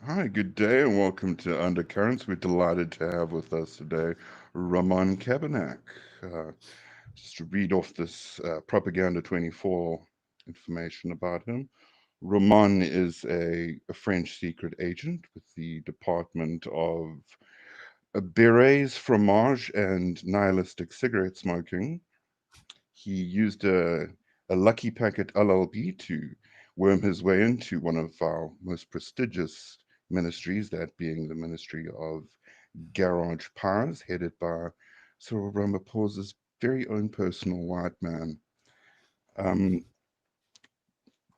Hi, good day, and welcome to Undercurrents. We're delighted to have with us today Ramon Cabernac. Uh, just to read off this Propaganda 24 information about him. Ramon is a French secret agent with the Department of Berets, Fromage, and Nihilistic cigarette smoking. He used a lucky packet LLB to worm his way into one of our most prestigious ministries, that being the Ministry of Garage Powers, headed by Cyril Ramaphosa's very own personal white man. Um,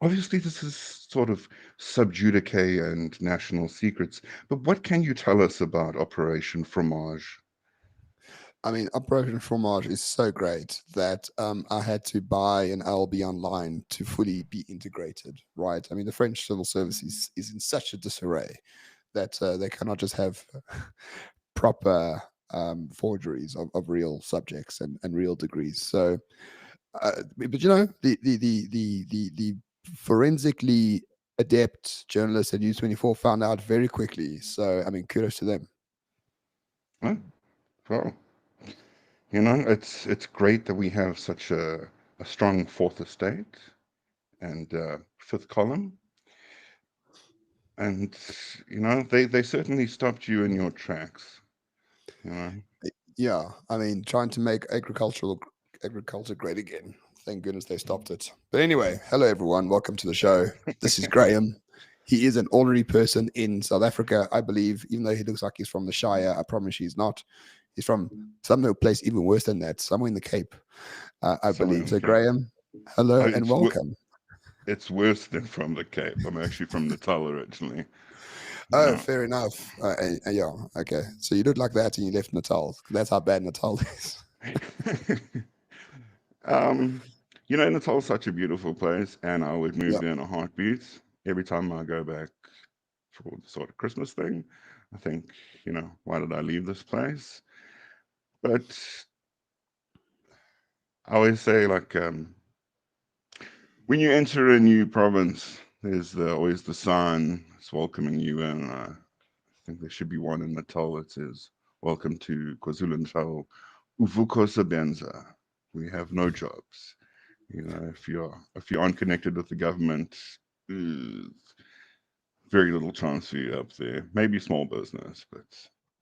Obviously, this is sort of sub judice and national secrets, but what can you tell us about Operation Fromage? I mean, Operation Fromage is so great that I had to buy an LB online to fully be integrated, right? I mean, the French civil service is in such a disarray that they cannot just have proper forgeries of real subjects and real degrees. So, but you know, the forensically adept journalists at News 24 found out very quickly. So, I mean, kudos to them. Huh? Well, it's great that we have such a strong fourth estate and fifth column, and they certainly stopped you in your tracks. You know, Yeah, I mean, trying to make agriculture great again. Thank goodness they stopped it. But anyway, hello everyone, welcome to the show. This is Graham. He is an ordinary person in South Africa, I believe, even though he looks like he's from the Shire. I promise he's not. He's from some place even worse than that, somewhere in the Cape, I somewhere believe. in the So, Cape. Graham, hello and welcome. It's worse than from the Cape. I'm actually from Natal originally. Oh, Yeah. fair enough. Yeah, okay. So you look like that and you left Natal. That's how bad Natal is. um, Natal's such a beautiful place, and I would move Yeah. there in a heartbeat. Every time I go back for the sort of Christmas thing, I think, why did I leave this place? But I always say, like, when you enter a new province, there's always the sign that's welcoming you in. I think there should be one in Natal that says, "Welcome to KwaZulu-Natal, Uvuko Sebenza. We have no jobs." If you aren't connected with the government, there's very little chance for you up there. Maybe small business, but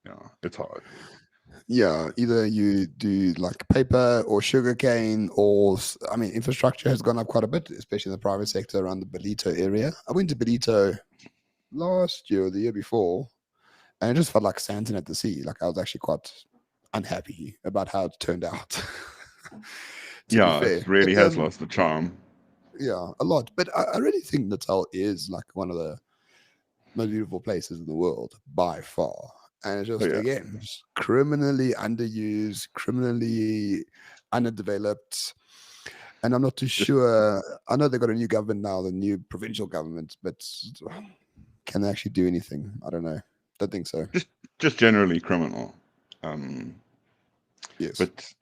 yeah, it's hard. Yeah, either you do like paper or sugarcane, or I mean, infrastructure has gone up quite a bit, especially in the private sector around the Belito area. I went to Belito last year or the year before, and it just felt like Santon at the sea. Like I was actually quite unhappy about how it turned out. To be Yeah, it fair, but really has lost the charm. yeah, a lot. But I really think Natal is like one of the most beautiful places in the world by far. And it's Oh just yeah, again just criminally underused, criminally underdeveloped. And I'm not too just sure. I know they've got a new government now, the new provincial government, but can they actually do anything? I don't know. Don't think so. just just generally criminal. Um, Yes. but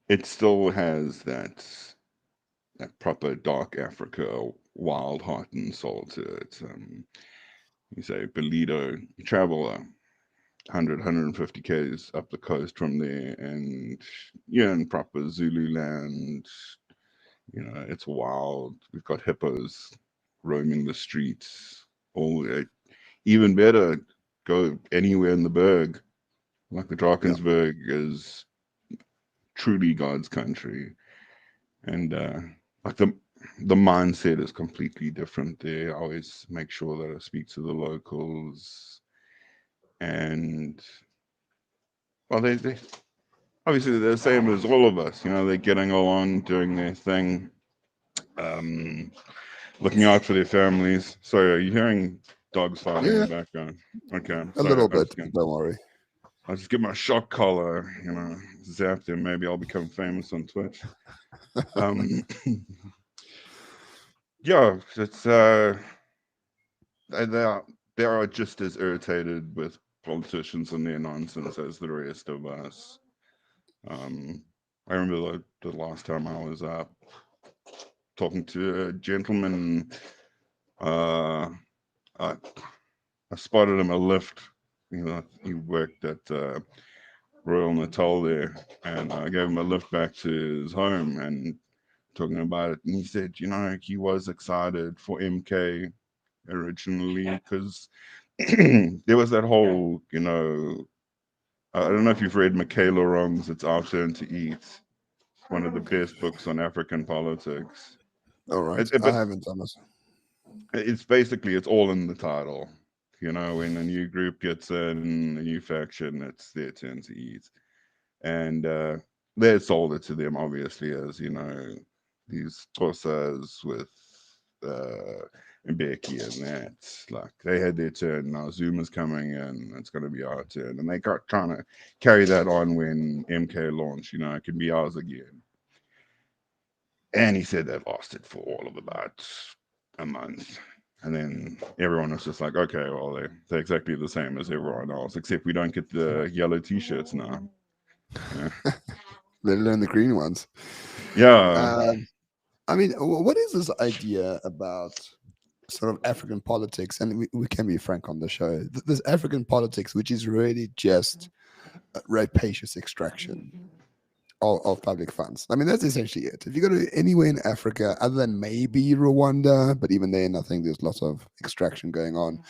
it still has that proper dark Africa wild heart and soul to it. You say Belito, you travel 100, 150 k's up the coast from there, and you're in proper Zulu land. It's wild. We've got hippos roaming the streets. All even better, go anywhere in the Berg. Like the Yeah. Drakensberg is truly God's country, and like the mindset is completely different there. I always make sure that I speak to the locals, and well, they obviously they're the same as all of us. They're getting along, doing their thing, um, looking out for their families. Sorry, are you hearing dogs fighting in Yeah. the background? Okay, A sorry. little bit. Don't worry. I'll just get my shock collar, zap them. Maybe I'll become famous on Twitch. Um, yeah, it's they are just as irritated with politicians and their nonsense as the rest of us. Um, I remember the last time I was talking to a gentleman. Uh, uh, I spotted him a lift. He worked at Royal Natal there, and I gave him a lift back to his home and talking about it. And he said, he was excited for MK originally because there was that whole, I don't know if you've read Michaela Wrong's It's Our Turn to Eat, one of the best books on African politics. All right, I But haven't done it. it's basically, it's all in the title. When a new group gets in, a new faction, it's their turn to eat. And they sold it to them, obviously, as, these Xhosas with Mbeki and that. Like, they had their turn. Now Zuma's coming in. It's going to be our turn. And they got trying to carry that on when MK launched. It can be ours again. And he said that lasted for all of about a month. And then everyone was just like, okay, well, they're exactly the same as everyone else, except we don't get the yellow t-shirts now. Yeah. Let alone the green ones. Yeah. Um, I mean, what is this idea about sort of African politics? And we can be frank on the show. This African politics, which is really just rapacious extraction of public funds. I mean, that's essentially it. If you go to anywhere in Africa, other than maybe Rwanda, but even then, I think there's lots of extraction going on.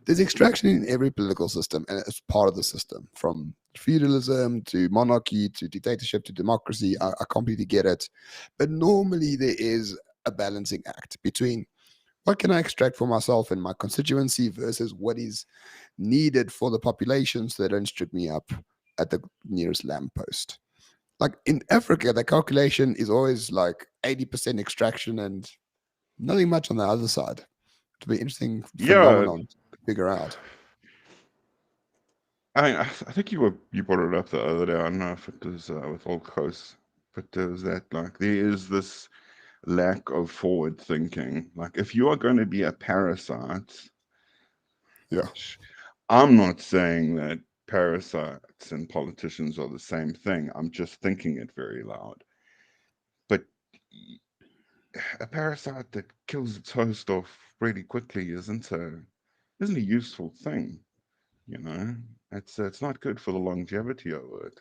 There's extraction in every political system, and it's part of the system from feudalism to monarchy to dictatorship to democracy. I completely get it. But normally, there is a balancing act between what can I extract for myself and my constituency versus what is needed for the population so they don't strip me up at the nearest lamppost. Like in Africa, the calculation is always like 80% extraction and nothing much on the other side. To be interesting Yeah. phenomenon to figure out. I think you brought it up the other day. I don't know if it was with Old Coast, but there was that, like, there is this lack of forward thinking. Like, if you are going to be a parasite, Yeah. I'm not saying that parasites and politicians are the same thing. I'm just thinking it very loud. But a parasite that kills its host off really quickly isn't a useful thing. You know, it's not good for the longevity of it.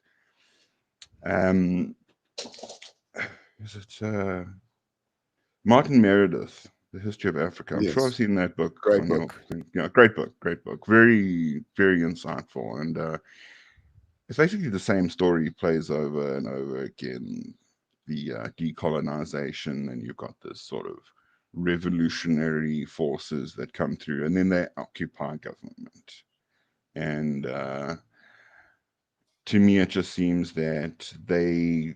Um, is it Martin Meredith, The History of Africa? I'm sure I've Yes. seen that book Great on your book. thing. Yeah, great book, great book. Very, very insightful, and it's basically the same story plays over and over again. The decolonization, and you've got this sort of revolutionary forces that come through, and then they occupy government. And to me, it just seems that they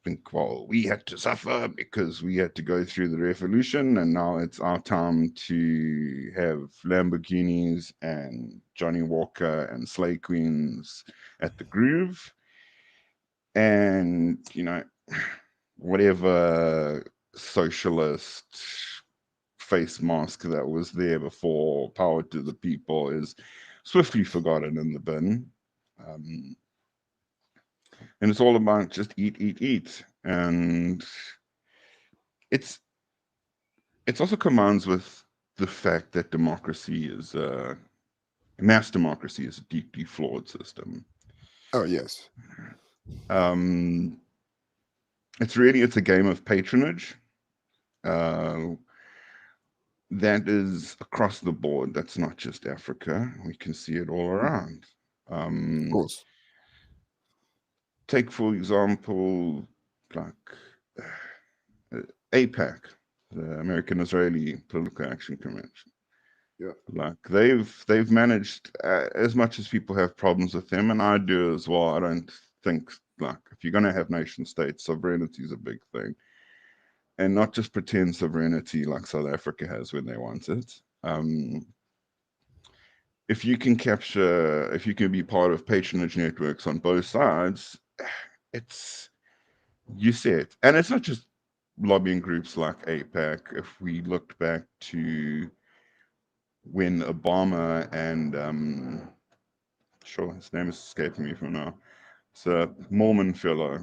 think, well, we had to suffer because we had to go through the revolution, and now it's our time to have Lamborghinis and Johnny Walker and Slay Queens at the Groove. And, whatever socialist face mask that was there before, power to the people, is swiftly forgotten in the bin. Um, and it's all about just eat, eat, eat. And it's it's also commands with the fact that democracy is mass democracy is a deeply flawed system. Oh, yes. Um, it's a game of patronage. Uh, that is across the board. That's not just Africa. We can see it all around. Of Um, course. take for example, like APAC, the American Israeli Political Action Convention. Yeah. Like they've managed, as much as people have problems with them, and I do as well. I don't think, like, if you're going to have nation states, sovereignty is a big thing, and not just pretend sovereignty like South Africa has when they want it. If you can be part of patronage networks on both sides, it's you see it, and it's not just lobbying groups like APAC. If we looked back to when Obama and sure, his name is escaping me from now. It's a Mormon fellow,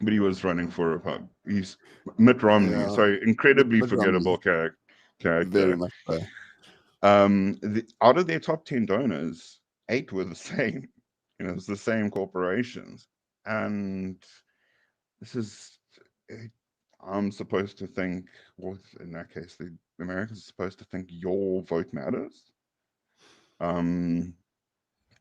but he was running for he's Mitt Romney. Yeah. So incredibly Mitt Romney, forgettable very character. much so. Out of their top 10 donors, 8 were the same. It's the same corporations. And this is, eh, I'm supposed to think, well, in that case, the Americans are supposed to think your vote matters.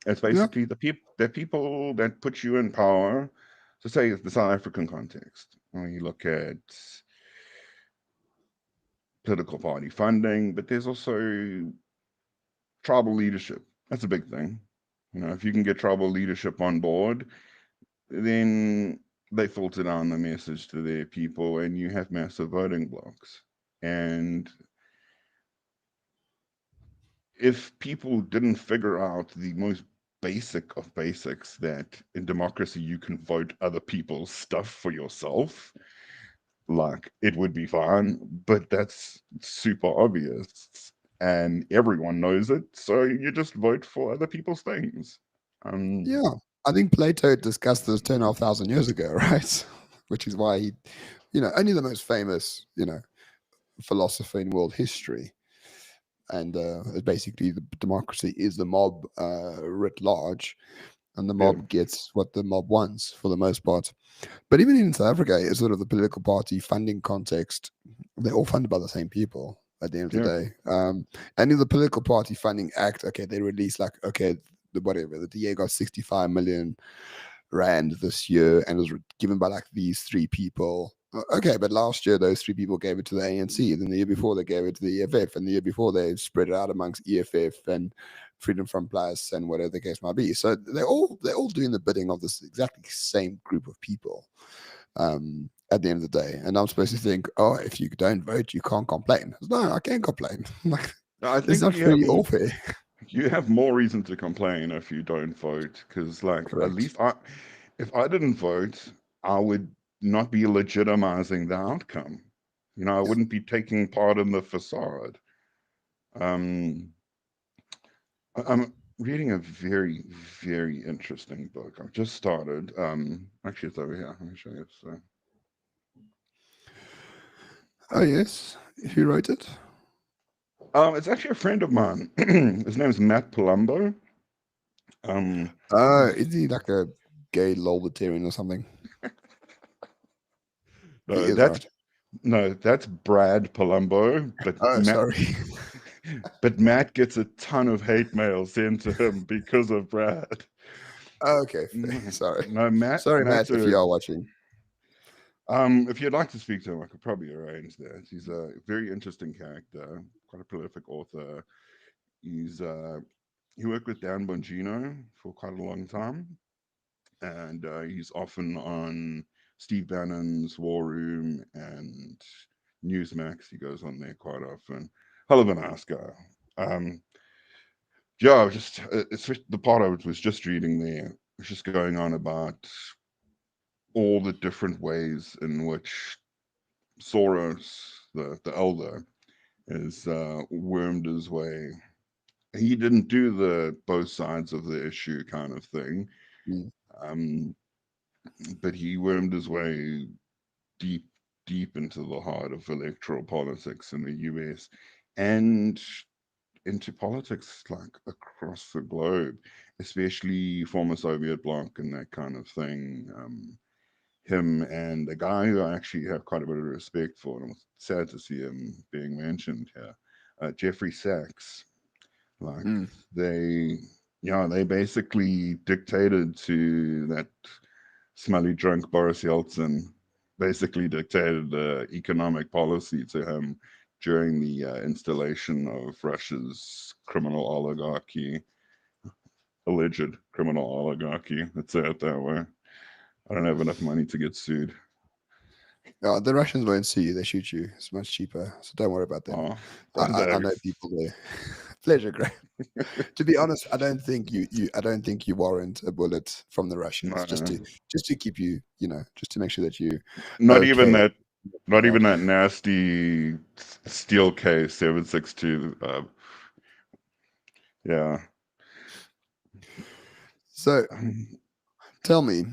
It's Yeah. basically the people that put you in power. So say the South African context, when you look at political party funding, but there's also tribal leadership. That's a big thing. If you can get tribal leadership on board, then they filter down the message to their people and you have massive voting blocks. And if people didn't figure out the most basic of basics, that in democracy you can vote other people's stuff for yourself, like, it would be fine, but that's super obvious and everyone knows it, so you just vote for other people's things. Yeah. I think Plato discussed this 2,500 years ago, right? Which is why he, only the most famous, philosopher in world history. And basically, the democracy is the mob writ large, and the Yeah, mob gets what the mob wants for the most part. But even in South Africa, it's sort of the political party funding context, they're all funded by the same people at the end of the yeah. day. And in the political party funding act, okay, they release like, okay, the DA got 65 million rand this year and was given by like these 3 people. Okay, but last year those 3 people gave it to the ANC. Then the year before they gave it to the EFF, and the year before they spread it out amongst EFF and Freedom Front Plus and whatever the case might be. So they're all doing the bidding of this exactly same group of people. At the end of the day, and I'm supposed to think, oh, if you don't vote, you can't complain. No, I can't complain. Like, I it's think not really all fair. you have more reason to complain if you don't vote, because, like, at Correct. least if I didn't vote, I would not be legitimizing the outcome. I Yeah. wouldn't be taking part in the facade. Um, I'm reading a very, very interesting book. I've just started. Actually, it's over here. Let me show you. So, Oh yes. Who wrote it? it's actually a friend of mine. His name is Matt Palumbo. Um, Is he like a gay libertarian or something? He no, is, that's right? no, that's Brad Palumbo, but Oh, Matt, sorry. but Matt gets a ton of hate mail sent to him because of Brad. Okay, No, sorry. no, Matt, Sorry, Matt, Matt's if a you are watching. If you'd like to speak to him, I could probably arrange that. He's a very interesting character, quite a prolific author. He's he worked with Dan Bongino for quite a long time, and he's often on Steve Bannon's War Room and Newsmax. He goes on there quite often. Hell of a nice guy. Um, yeah, it's the part I was just reading there. Was just going on about all the different ways in which Soros, the elder, is wormed his way. He didn't do the both sides of the issue kind of thing, Mm, um, but he wormed his way deep, deep into the heart of electoral politics in the US and into politics like across the globe, especially former Soviet bloc and that kind of thing. Him and a guy who I actually have quite a bit of respect for, and I'm sad to see him being mentioned here, Jeffrey Sachs. Like, mm, they, they basically dictated to that smelly drunk Boris Yeltsin, basically dictated economic policy to him during the installation of Russia's criminal oligarchy, alleged criminal oligarchy. Let's say it that way. I don't have enough money to get sued. the Russians won't sue you; they shoot you. It's much cheaper, so don't worry about them. Oh, I that, know people there. Pleasure, Graham. To be honest, I don't think I don't think you warrant a bullet from the Russians no, just to keep you, just to make sure that you not even okay. that. Not Right. even that nasty steel case 762. Yeah. So tell me,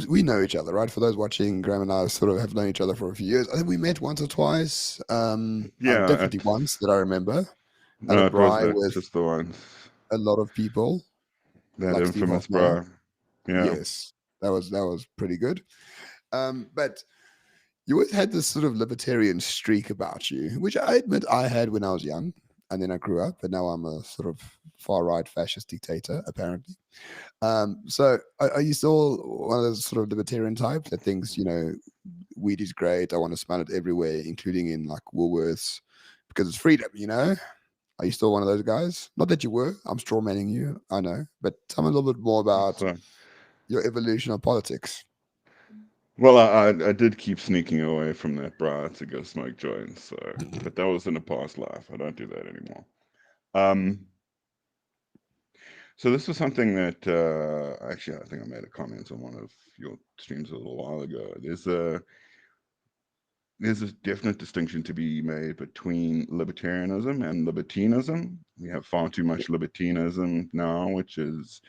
we know each other, right? For those watching, Graham and I sort of have known each other for a few years. I think we met once or twice. Yeah. Definitely once that I remember. at a No, it was braai the with just the ones. a lot of people, That like Steve infamous Hoffmeyer. bra. Yeah. Yes, that was pretty good. But you always had this sort of libertarian streak about you, which I admit I had when I was young, and then I grew up, and now I'm a sort of far right fascist dictator, apparently. So are you still one of those sort of libertarian types that thinks, weed is great? I want to smell it everywhere, including in like Woolworths, because it's freedom. Are you still one of those guys? Not that you were. I'm strawmanning you. I know, but tell me a little bit more about So, your evolution of politics. well, I did keep sneaking away from that bra to go smoke joints. So, but that was in a past life. I don't do that anymore. Um, so this was something that actually I think I made a comment on one of your streams a little while ago. There's a definite distinction to be made between libertarianism and libertinism. We have far too much libertinism now, which is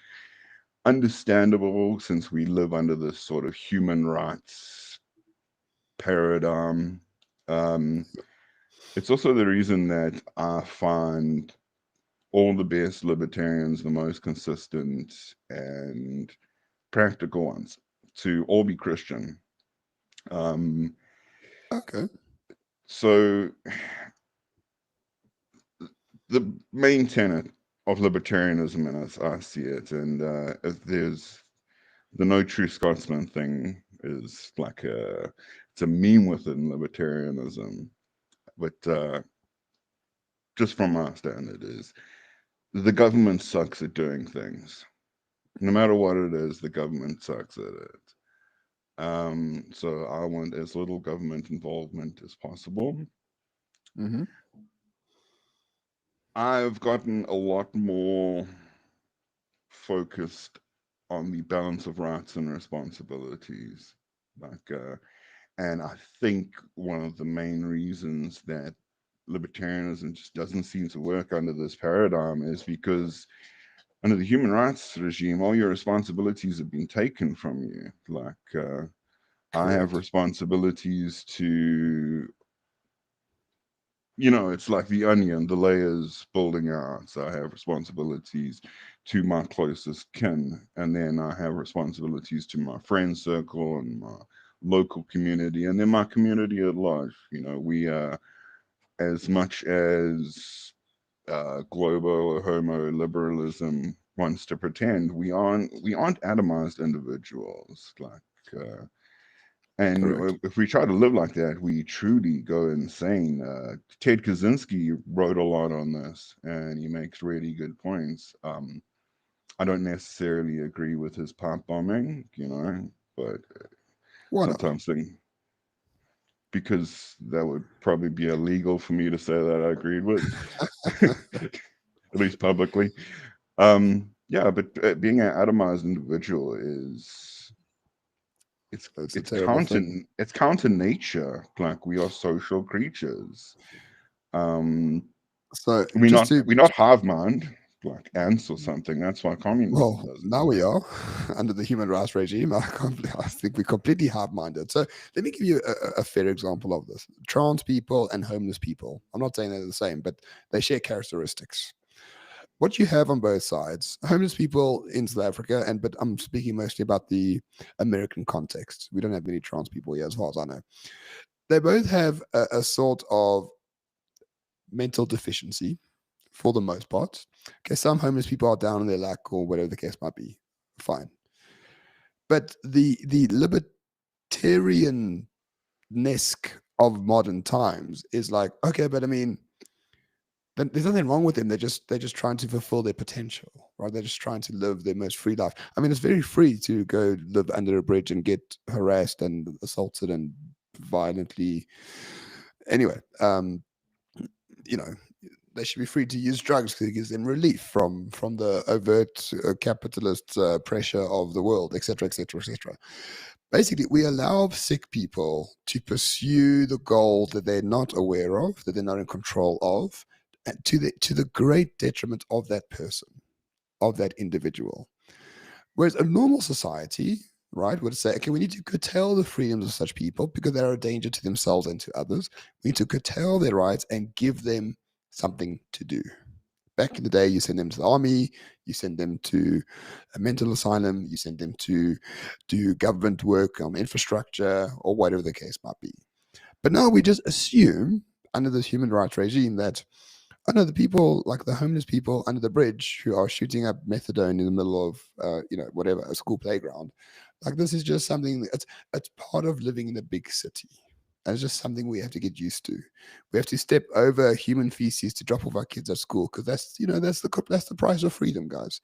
understandable since we live under this sort of human rights paradigm. Um, it's also the reason that I find all the best libertarians the most consistent and practical ones to all be Christian. Um, Okay, so the main tenet of libertarianism, and as I see it, and there's the no true Scotsman thing is like it's a meme within libertarianism, but just from my standard is the government sucks at doing things. No matter what it is, the government sucks at it. So I want as little government involvement as possible. mm-hmm. I've gotten a lot more focused on the balance of rights and responsibilities. Like, and I think one of the main reasons that libertarianism just doesn't seem to work under this paradigm is because under the human rights regime, all your responsibilities have been taken from you. Like, I have Correct. responsibilities to, it's like the onion, the layers building out. So I have responsibilities to my closest kin, and then I have responsibilities to my friend circle and my local community, and then my community at large. We as much as global or homo liberalism wants to pretend, we aren't atomized individuals. Like, Correct. and if we try to live like that, we truly go insane. Ted Kaczynski wrote a lot on this, and he makes really good points. I don't necessarily agree with his pipe bombing, but Why not? sometimes because that would probably be illegal for me to say that I agreed with, at least publicly. Yeah, but being an atomized individual is it's It's a it's terrible counter thing. it's counter nature. Like we are social creatures. Um, So we're just not to we're not hive mind like ants or something. That's why communism Well, doesn't now we work. are under the human rights regime. I think we're completely hard-minded. So let me give you a fair example of this. Trans people and homeless people. I'm not saying they're the same, but they share characteristics. What you have on both sides, homeless people in South Africa, but I'm speaking mostly about the American context. We don't have many trans people here, as far as I know. They both have a sort of mental deficiency for the most part. Okay, some homeless people are down on their luck or whatever the case might be. Fine. But the libertarian of modern times is like, okay, but I mean, there's nothing wrong with them. They're just trying to fulfill their potential, right? They're just trying to live their most free life. I mean, it's very free to go live under a bridge and get harassed and assaulted and violently. Anyway, you know, they should be free to use drugs because it gives them relief from the overt capitalist pressure of the world, etc., etc., etc. Basically, we allow sick people to pursue the goal that they're not aware of, that they're not in control of, and to the great detriment of that person, of that individual. Whereas a normal society, right, would say, okay, we need to curtail the freedoms of such people because they're a danger to themselves and to others. We need to curtail their rights and give them something to do. Back in the day, you send them to the army, you send them to a mental asylum, you send them to do government work on infrastructure or whatever the case might be. But now we just assume under this human rights regime that, I know, the people, like the homeless people under the bridge who are shooting up methadone in the middle of, whatever, a school playground, like this is just something it's part of living in a big city. And it's just something we have to get used to. We have to step over human feces to drop off our kids at school because that's the price of freedom, guys.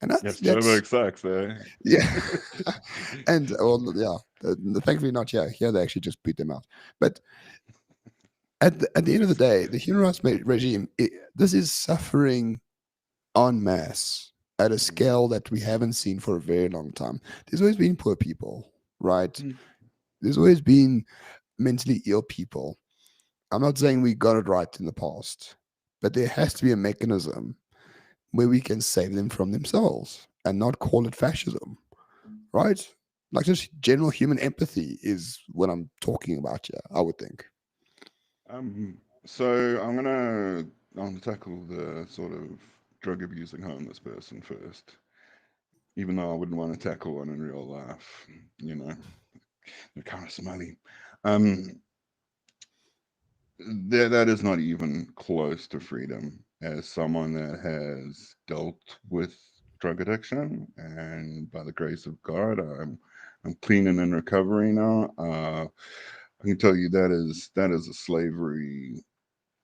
And I think Yes, that's Joburg sucks, eh? yeah. And well, yeah, thankfully not here. Here they actually just beat them out. But at the end of the day, the human rights regime, this is suffering en masse at a scale that we haven't seen for a very long time. There's always been poor people, right? Mm. There's always been mentally ill people. I'm not saying we got it right in the past, but there has to be a mechanism where we can save them from themselves and not call it fascism, right? Like just general human empathy is what I'm talking about here, I would think. Um, so I'm gonna tackle the sort of drug abusing homeless person first, even though I wouldn't want to tackle one in real life. You know, they're kind of smelly. Um, that is not even close to freedom. As someone that has dealt with drug addiction, and by the grace of God, I'm clean and in recovery now. I can tell you that is a slavery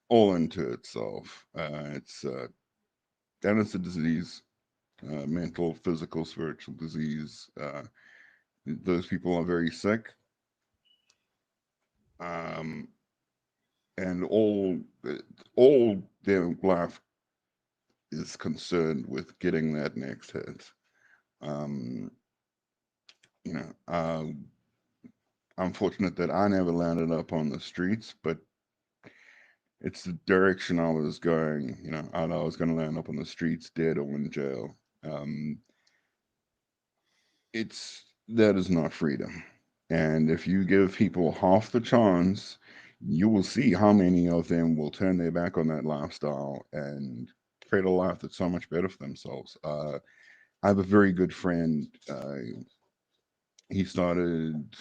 all into itself. And it's a disease, mental, physical, spiritual disease. Those people are very sick, um, and all their life is concerned with getting that next hit. Um, you know, I'm fortunate that I never landed up on the streets, but it's the direction I was going. I know I was going to land up on the streets, dead or in jail. Um, it's that is not freedom. And if you give people half the chance, you will see how many of them will turn their back on that lifestyle and create a life that's so much better for themselves. I have a very good friend. He started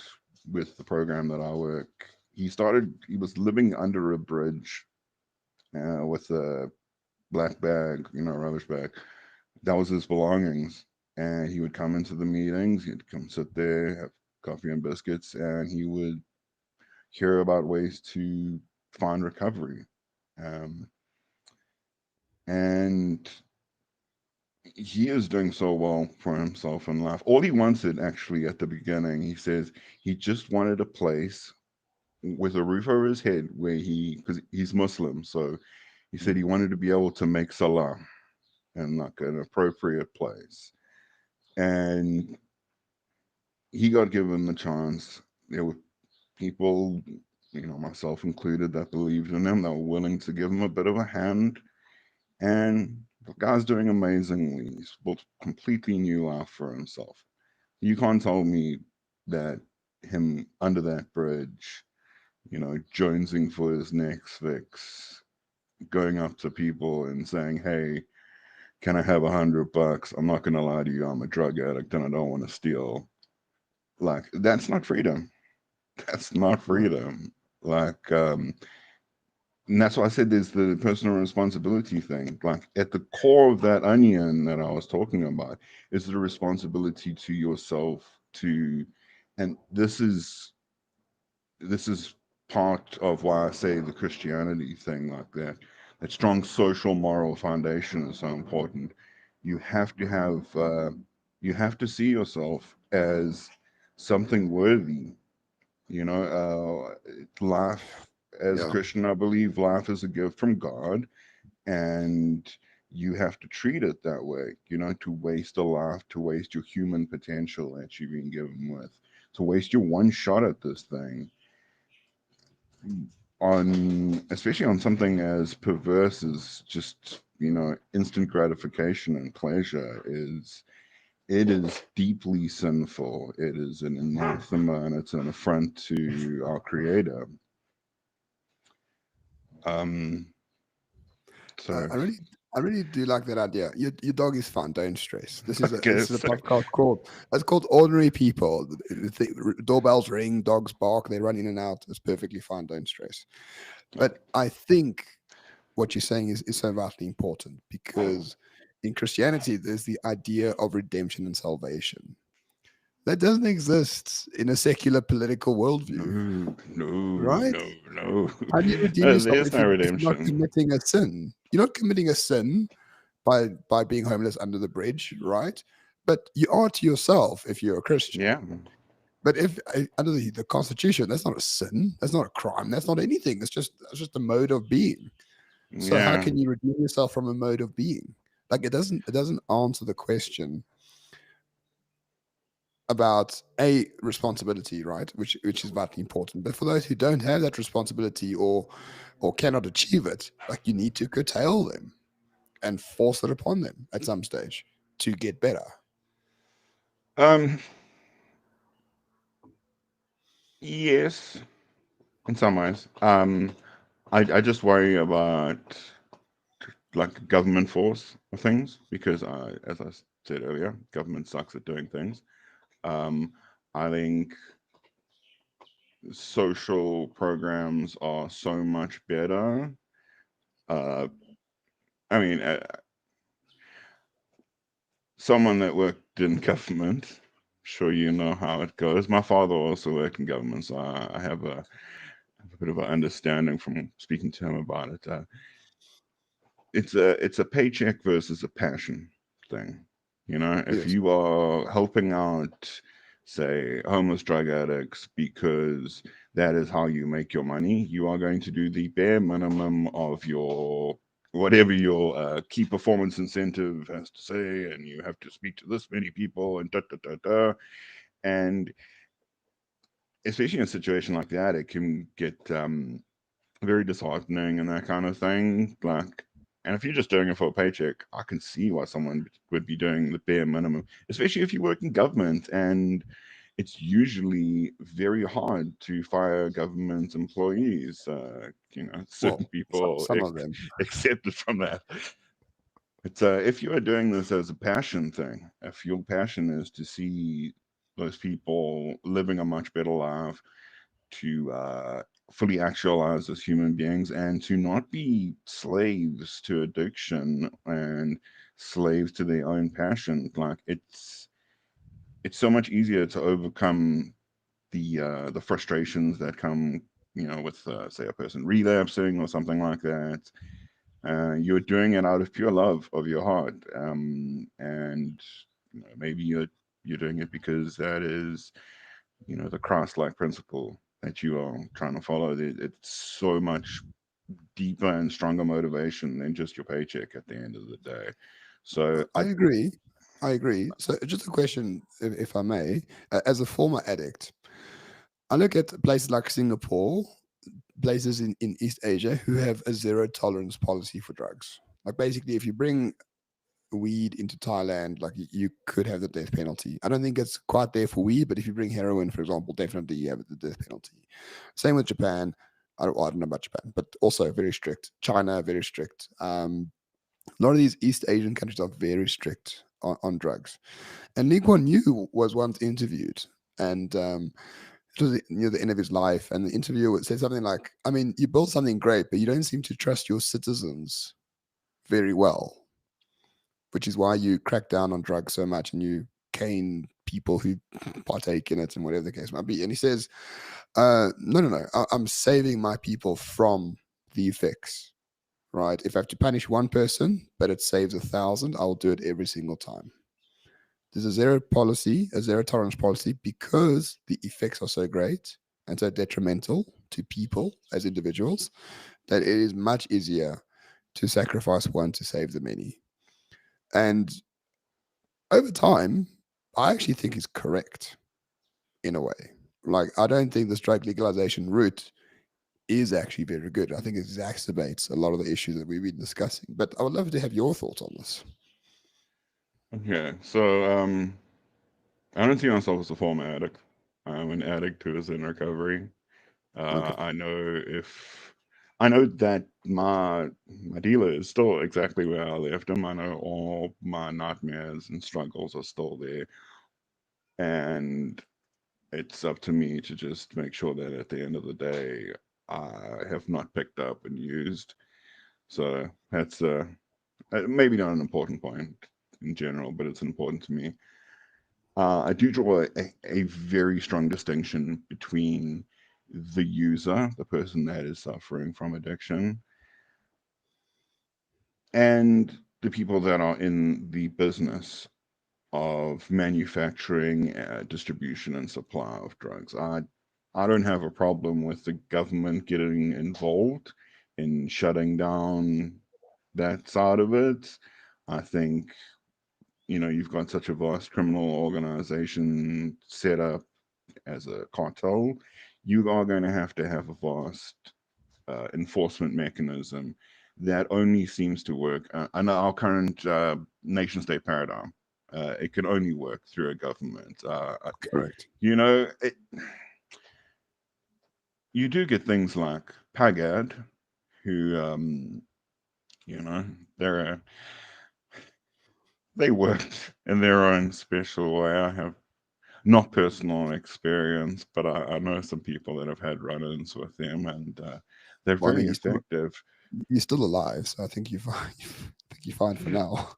with the program that I work. He was living under a bridge with a black bag, rubbish bag. That was his belongings. And he would come into the meetings, he'd come sit there, have coffee and biscuits, and he would hear about ways to find recovery. Um, and he is doing so well for himself in life. All he wanted, actually, at the beginning, he says he just wanted a place with a roof over his head where because he's Muslim, so he said he wanted to be able to make salah in like an appropriate place. And he got given the chance. There were people, myself included, that believed in him, that were willing to give him a bit of a hand. And the guy's doing amazingly. He's built a completely new life for himself. You can't tell me that him under that bridge, jonesing for his next fix, going up to people and saying, "Hey, can I have $100? I'm not gonna lie to you, I'm a drug addict and I don't want to steal." Like that's not freedom. That's not No. freedom. Like, and that's why I said there's the personal responsibility thing. Like at the core of that onion that I was talking about is the responsibility to yourself to, and this is part of why I say the Christianity thing like that. That strong social moral foundation is so important. You have to you have to see yourself as something worthy. Life as a Yeah. Christian, I believe life is a gift from God, and you have to treat it that way. To waste a life, to waste your human potential that you've been given with, to waste your one shot at this thing especially on something as perverse as just instant gratification and pleasure, it is deeply sinful. It is an anathema and it's an affront to our creator. um So, I really do like that idea. Your dog is fine. Don't stress. okay, This is a so, podcast called it's called Ordinary People. Doorbells ring, dogs bark, they run in and out. It's perfectly fine. Don't stress. But I think what you're saying is so vitally important because in Christianity there's the idea of redemption and salvation that doesn't exist in a secular political worldview, no, no, right? no, no. How do you redeem No, yourself there's if no if you're not redemption. committing a sin? You're not committing a sin by being homeless under the bridge, right? But you are to yourself if you're a Christian. Yeah, But if under the Constitution, that's not a sin. That's not a crime. That's not anything. It's just a mode of being. So how yeah. can you redeem yourself from a mode of being? Like it doesn't answer the question about a responsibility, right? Which is vitally important. But for those who don't have that responsibility or cannot achieve it, like you need to curtail them and force it upon them at some stage to get better. Um, yes, in some ways. I just worry about like government force of things because as I said earlier, government sucks at doing things. Um, I think social programs are so much better. Uh, I mean, someone that worked in government, sure you know how it goes. My father also worked in government, so I have a bit of an understanding from speaking to him about it. It's a paycheck versus a passion thing. You know, if Yes. you are helping out, say, homeless drug addicts because that is how you make your money, you are going to do the bare minimum of your whatever your key performance incentive has to say, and you have to speak to this many people and da da da da. And especially in a situation like that, it can get very disheartening and that kind of thing. Like, and if you're just doing it for a paycheck, I can see why someone would be doing the bare minimum, especially if you work in government. And it's usually very hard to fire government employees. Certain Well, people some of them. accepted from that. But if you are doing this as a passion thing, if your passion is to see those people living a much better life, to fully actualize as human beings and to not be slaves to addiction and slaves to their own passion. Like it's so much easier to overcome the frustrations that come, with say a person relapsing or something like that. You're doing it out of pure love of your heart, and maybe you're doing it because that is the Christ-like principle that you are trying to follow. It's so much deeper and stronger motivation than just your paycheck at the end of the day. So I agree. I agree. So, just a question, if I may. As a former addict, I look at places like Singapore, places in East Asia who have a zero tolerance policy for drugs. Like, basically, if you bring weed into Thailand, like you could have the death penalty. I don't think it's quite there for weed, but if you bring heroin, for example, definitely you have the death penalty. Same with Japan. I don't know about Japan, but also very strict. China, very strict. A lot of these East Asian countries are very strict on drugs. And Lee Kuan Yew was once interviewed, and it was near the end of his life. And the interviewer said something like, "I mean, you built something great, but you don't seem to trust your citizens very well, which is why you crack down on drugs so much and you cane people who partake in it and whatever the case might be." And he says, "No, no, no. I'm saving my people from the effects." Right? If I have to punish one person, but it saves 1,000, I'll do it every single time. There's a zero tolerance policy, because the effects are so great and so detrimental to people as individuals that it is much easier to sacrifice one to save the many. And over time, I actually think is correct in a way. Like, I don't think this drug legalization route is actually very good. I think it exacerbates a lot of the issues that we've been discussing. But I would love to have your thoughts on this. okay, so I don't see myself as a former addict. I'm an addict who is in recovery. Okay. I know if I know that my dealer is still exactly where I left him. I know all my nightmares and struggles are still there, and it's up to me to just make sure that at the end of the day, I have not picked up and used. So that's maybe not an important point in general, but it's important to me. I do draw a very strong distinction between the user, the person that is suffering from addiction, and the people that are in the business of manufacturing, distribution, and supply of drugs. I don't have a problem with the government getting involved in shutting down that side of it. I think you've got such a vast criminal organization set up as a cartel. You are going to have a vast enforcement mechanism that only seems to work under our current nation state paradigm. It can only work through a government. Correct. It, you do get things like Pagad, who, you know, they're they work in their own special way. I have not personal experience, but I know some people that have had run-ins with them, and they're Well, I very mean, effective. you're still alive, so I think you I think you're fine for now.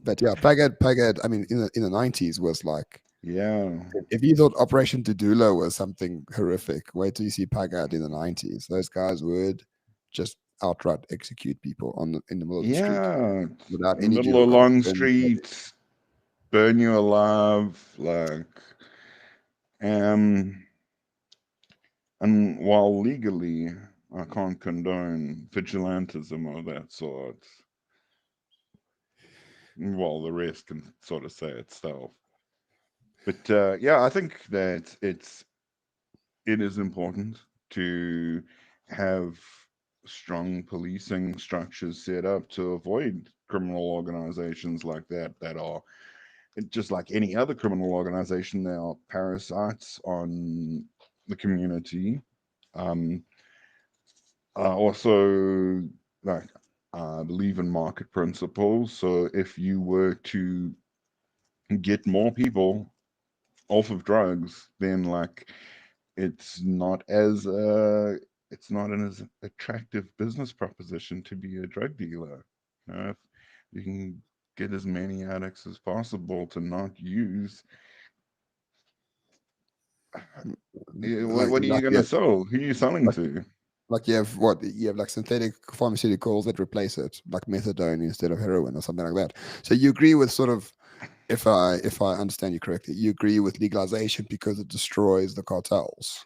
But yeah, Pagad. I mean, in the 90s was like, Yeah, if you thought Operation Tudula was something horrific, wait till you see Pagad in the 90s. Those guys would just outright execute people in the middle of the street yeah. without any Middle due of regard long for anybody. streets, burn you alive, like, um, and while legally I can't condone vigilantism of that sort, while the rest can sort of say itself. But yeah, I think that it is important to have strong policing structures set up to avoid criminal organizations like that are just like any other criminal organization. They are parasites on the community. Um, also, like, believe in market principles. So if you were to get more people off of drugs, then like it's not an as attractive business proposition to be a drug dealer. If you can get as many addicts as possible to not use, Like what are you like going to you sell? Who are you selling like to? like you have like synthetic pharmaceuticals that replace it, like methadone instead of heroin or something like that. So you agree with sort of, if I understand you correctly, you agree with legalization because it destroys the cartels.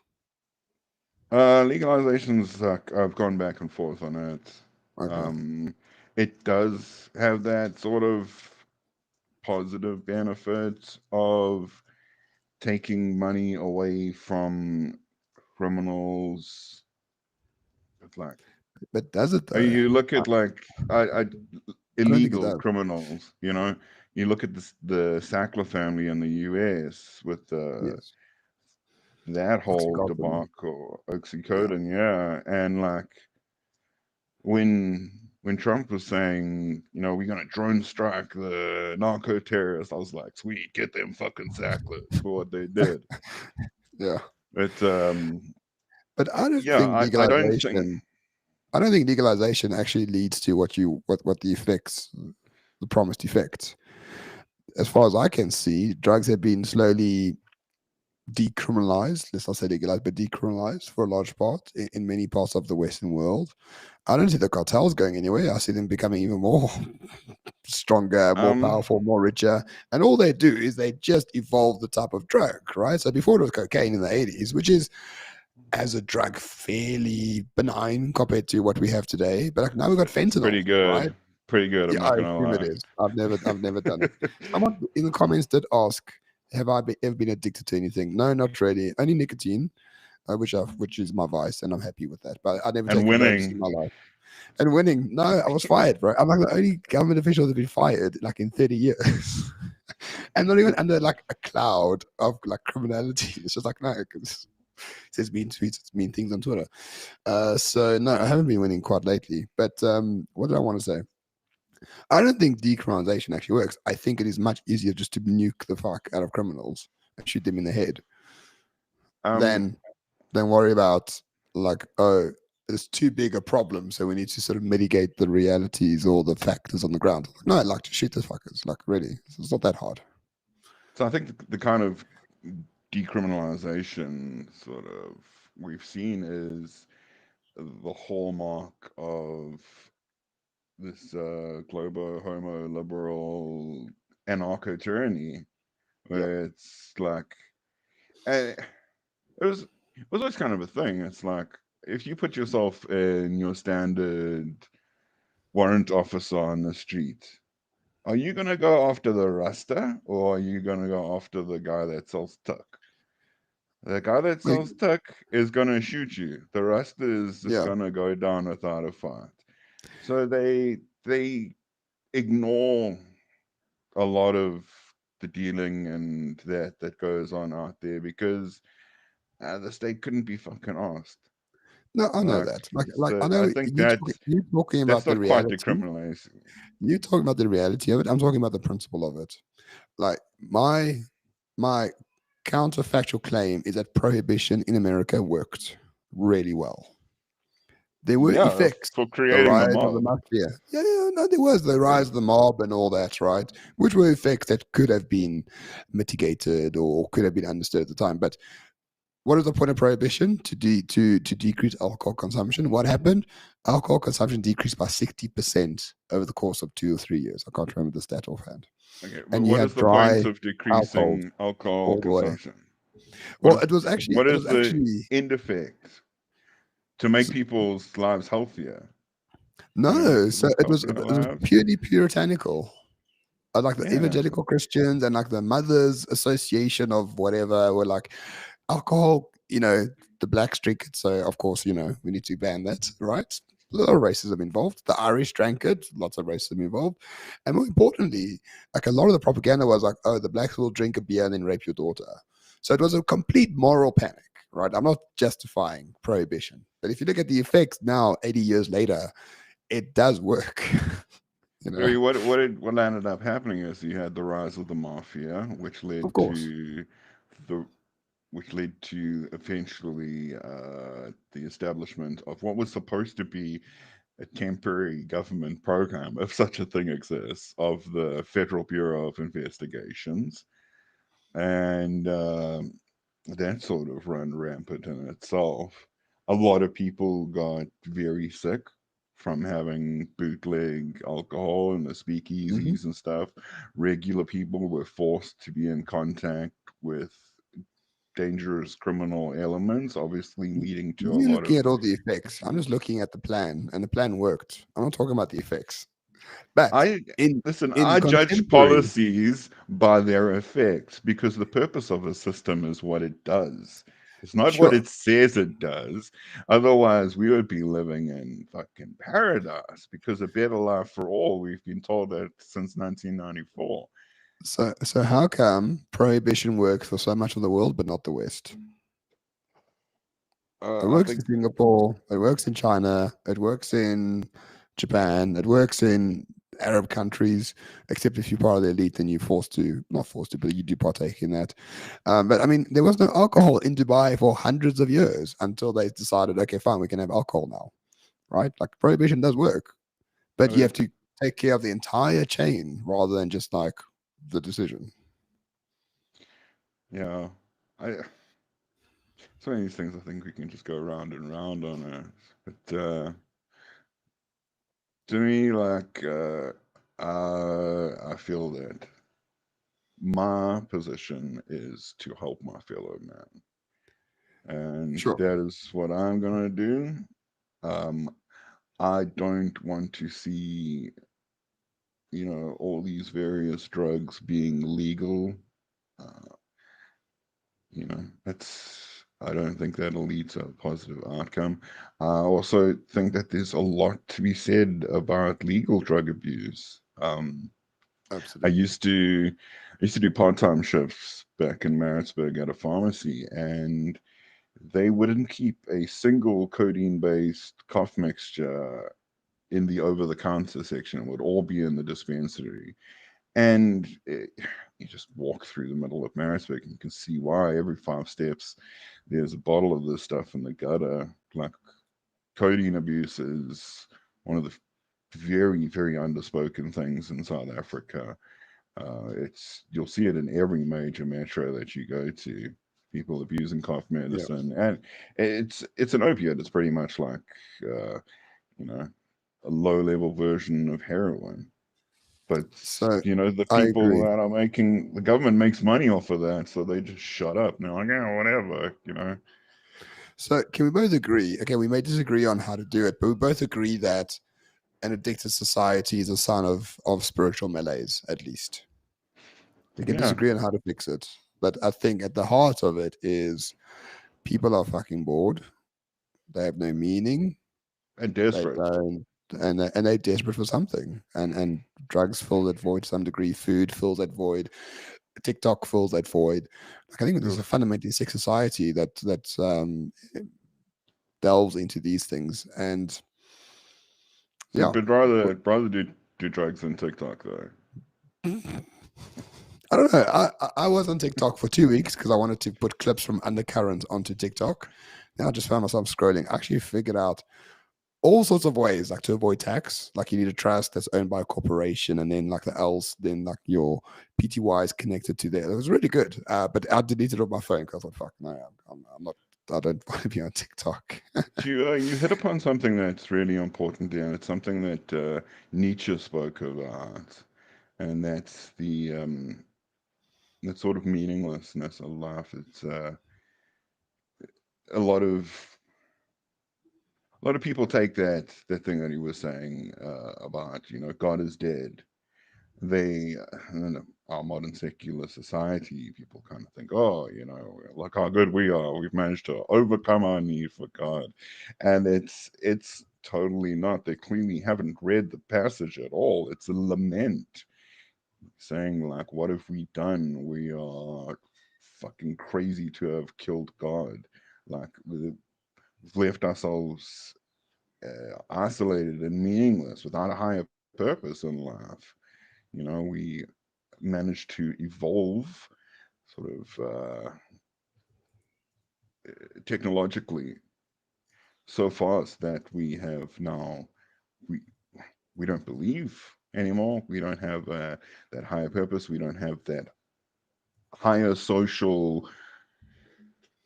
Legalization's I've gone back and forth on it. Okay. It does have that sort of positive benefit of taking money away from criminals. It's like But does it though? you look at like I don't think it illegal does. criminals. You look at the Sackler family in the U.S. with Yes. that whole Oxycontin. debacle, Yeah. oxycodone, yeah, and like when Trump was saying, we're gonna drone strike the narco terrorists, I was like, sweet, get them fucking Sacklers for what they did. Yeah. But But I don't yeah, think I don't think. legalization. I don't think legalization actually leads to what the effects, the promised effects. As far as I can see, drugs have been slowly decriminalized. Let's not say legalized, but decriminalized for a large part in many parts of the Western world. I don't see the cartels going anywhere. I see them becoming even more stronger, more um powerful, more richer. And all they do is they just evolve the type of drug, right? So before it was cocaine in the 80s, which is as a drug fairly benign compared to what we have today. But like now we've got it's fentanyl, pretty good, right? pretty good. I'm Yeah, not I gonna assume it lie. is. I've never done it. Someone in the comments did ask, "Have ever been addicted to anything?" No, not really. Only nicotine, which is my vice, and I'm happy with that. But I've never And taken drugs in winning. my life. And winning, no, I was fired, bro. I'm like the only government official that's been fired like in 30 years, and not even under like a cloud of like criminality. It's just like no, says mean tweets, mean things on Twitter. So no, I haven't been winning quite lately. But what did I want to say? I don't think decriminalization actually works. I think it is much easier just to nuke the fuck out of criminals and shoot them in the head Um, than worry about like, oh, it's too big a problem, so we need to sort of mitigate the realities or the factors on the ground. No, I'd like to shoot those fuckers. Like, really, it's not that hard. so I think the kind of decriminalization sort of we've seen is the hallmark of this global homo liberal anarcho tyranny, Yep. where it's like it was always kind of a thing. It's like if you put yourself in your standard warrant officer on the street, are you gonna go after the Rasta or are you gonna go after the guy that sells tuck? The guy that Like, sells tuck is gonna shoot you. The Rasta is just yeah. gonna go down without a fight. So they ignore a lot of the dealing and that goes on out there because the state couldn't be fucking asked. No, I know Like, that. Like I so I know think that you talking that's about the not quite reality. decriminalizing. You talking about the reality of it. I'm talking about the principle of it. Like my counterfactual claim is that prohibition in America worked really well. There were Yeah, effects. for The creating the rise of the mob. mafia. Yeah, no, there was the rise of the mob and all that, right? Which were effects that could have been mitigated or could have been understood at the time. But what is the point of prohibition? To decrease alcohol consumption. What happened? Alcohol consumption decreased by 60% over the course of 2 or 3 years. I can't remember the stat offhand. Okay, but And you what had is the point dry of households decreasing alcohol all the way. consumption? Well, it was actually What it is was the actually end effect to make people's lives healthier? You know, no. to So live healthier it was lives. purely puritanical. Like the Yeah. evangelical Christians and like the Mothers Association of whatever were like alcohol, the blacks drink it. So of course, we need to ban that, right? A lot of racism involved. The Irish drank it, lots of racism involved. And more importantly, like a lot of the propaganda was like, oh, the blacks will drink a beer and then rape your daughter. So it was a complete moral panic, right? I'm not justifying prohibition. But if you look at the effects now, 80 years later, it does work. you I know, mean, what ended up happening is you had the rise of the mafia, of course. the which led to eventually the establishment of what was supposed to be a temporary government program, if such a thing exists, of the Federal Bureau of Investigations, and that sort of ran rampant in itself. A lot of people got very sick from having bootleg alcohol in the Hmm. speakeasies and stuff. Regular people were forced to be in contact with dangerous criminal elements, obviously leading to a You're lot looking of at all the effects. I'm just issues. looking at the plan, and the plan worked. I'm not talking about the effects. But I in listen, in I judge contemporary, policies by their effects because the purpose of a system is what it does. It's not what sure. it says it does. Otherwise, we would be living in fucking paradise because a better life for all, we've been told that since 1994. So how come prohibition works for so much of the world but not the West? It I works think in Singapore. It works in China. It works in Japan. It works in Arab countries, except if you're part of the elite, then you're forced to, not forced to, but you do partake in that. But I mean, there was no alcohol in Dubai for hundreds of years until they decided, okay, fine, we can have alcohol now, right? Like prohibition does work, but you uh, have to take care of the entire chain rather than just like the decision. yeah, I so many these things I think we can just go round and round on it. But to me, like I feel that my position is to help my fellow man, and Sure. that is what I'm gonna do. Um, I don't want to see, all these various drugs being legal. Uh, that's I don't think that'll lead to a positive outcome. I also think that there's a lot to be said about legal drug abuse. I Absolutely. used to do part-time shifts back in Maritzburg at a pharmacy, and they wouldn't keep a single codeine-based cough mixture in the over-the-counter section. It would all be in the dispensary. And you just walk through the middle of Marisburg and you can see why. Every 5 steps, there's a bottle of this stuff in the gutter. Like, codeine abuse is one of the very, very underspoken things in South Africa. You'll see it in every major metro that you go to. People abusing cough Yeah. medicine, and it's an opiate. It's pretty much like you know a low level version of heroin. But So the I people agree. that are making the government makes money off of that, so they just shut up. And they're like, yeah, whatever. So can we both agree? Okay, we may disagree on how to do it, but we both agree that an addicted society is a sign of spiritual malaise, at least. We can Yeah, disagree on how to fix it, but I think at the heart of it is people are fucking bored. They have no meaning. and They desperate. don't, and they're desperate for something. And drugs fill that void to some degree. Food fills that void. TikTok fills that void. Like I think there's a Oof. fundamentally sick society that delves into these things. And See, yeah, but rather do drugs than TikTok though. I don't know. I was on TikTok for 2 weeks because I wanted to put clips from Undercurrents onto TikTok. Then I just found myself scrolling. I actually figured out all sorts of ways like to avoid tax. Like you need a trust that's owned by a corporation, and then like the L's, then like your PTY is connected to there. It was really good. But I deleted it off my phone because I thought, fuck, no, I'm not. I don't want to be on TikTok. You hit upon something that's really important there, and it's something that Nietzsche spoke about, and that's the that sort of meaninglessness of life. It's a lot of people take that thing that he was saying about God is dead. They in our modern secular society, people kind of think, oh, look how good we are. We've managed to overcome our need for God, and it's totally not. They clearly haven't read the passage at all. It's a lament saying like, what have we done? We are fucking crazy to have killed God. Like we've left ourselves isolated and meaningless without a higher purpose in life. We managed to evolve sort of technologically so fast that we have now we we don't believe anymore. We don't have that higher purpose. We don't have that higher social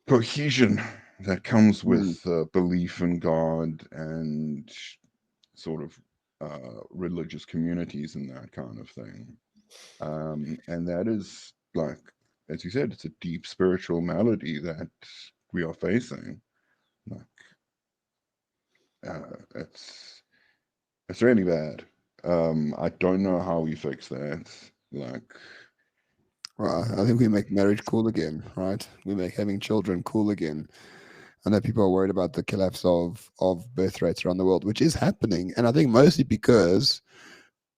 cohesion that comes Mm, with belief in God and sort of religious communities and that kind of thing. And that is like, as you said, it's a deep spiritual malady that we are facing. Like, uh, it's it's really bad. I don't know how we fix that. Like, well, I think we um, make marriage cool again, right? We make having children cool again. I know people are worried about the collapse of birth rates around the world, which is happening, and I think mostly because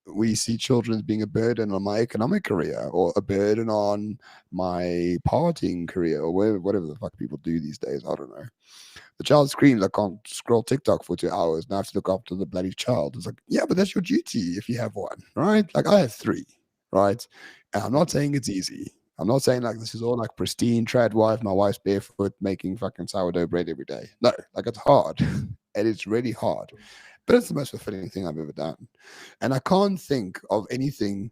we see children as being a burden on my economic career or a burden on my partying career or whatever the fuck people do these days. I don't know. The child screams, I can't scroll TikTok for 2 hours and I have to look after the bloody child. It's like, yeah, but that's your duty if you have one, right? Like I have three, right? And I'm not saying it's easy. I'm not saying like this is all like pristine trad wife, my wife's barefoot making fucking sourdough bread every day. No, like it's hard. And it's really hard. But it's the most fulfilling thing I've ever done. And I can't think of anything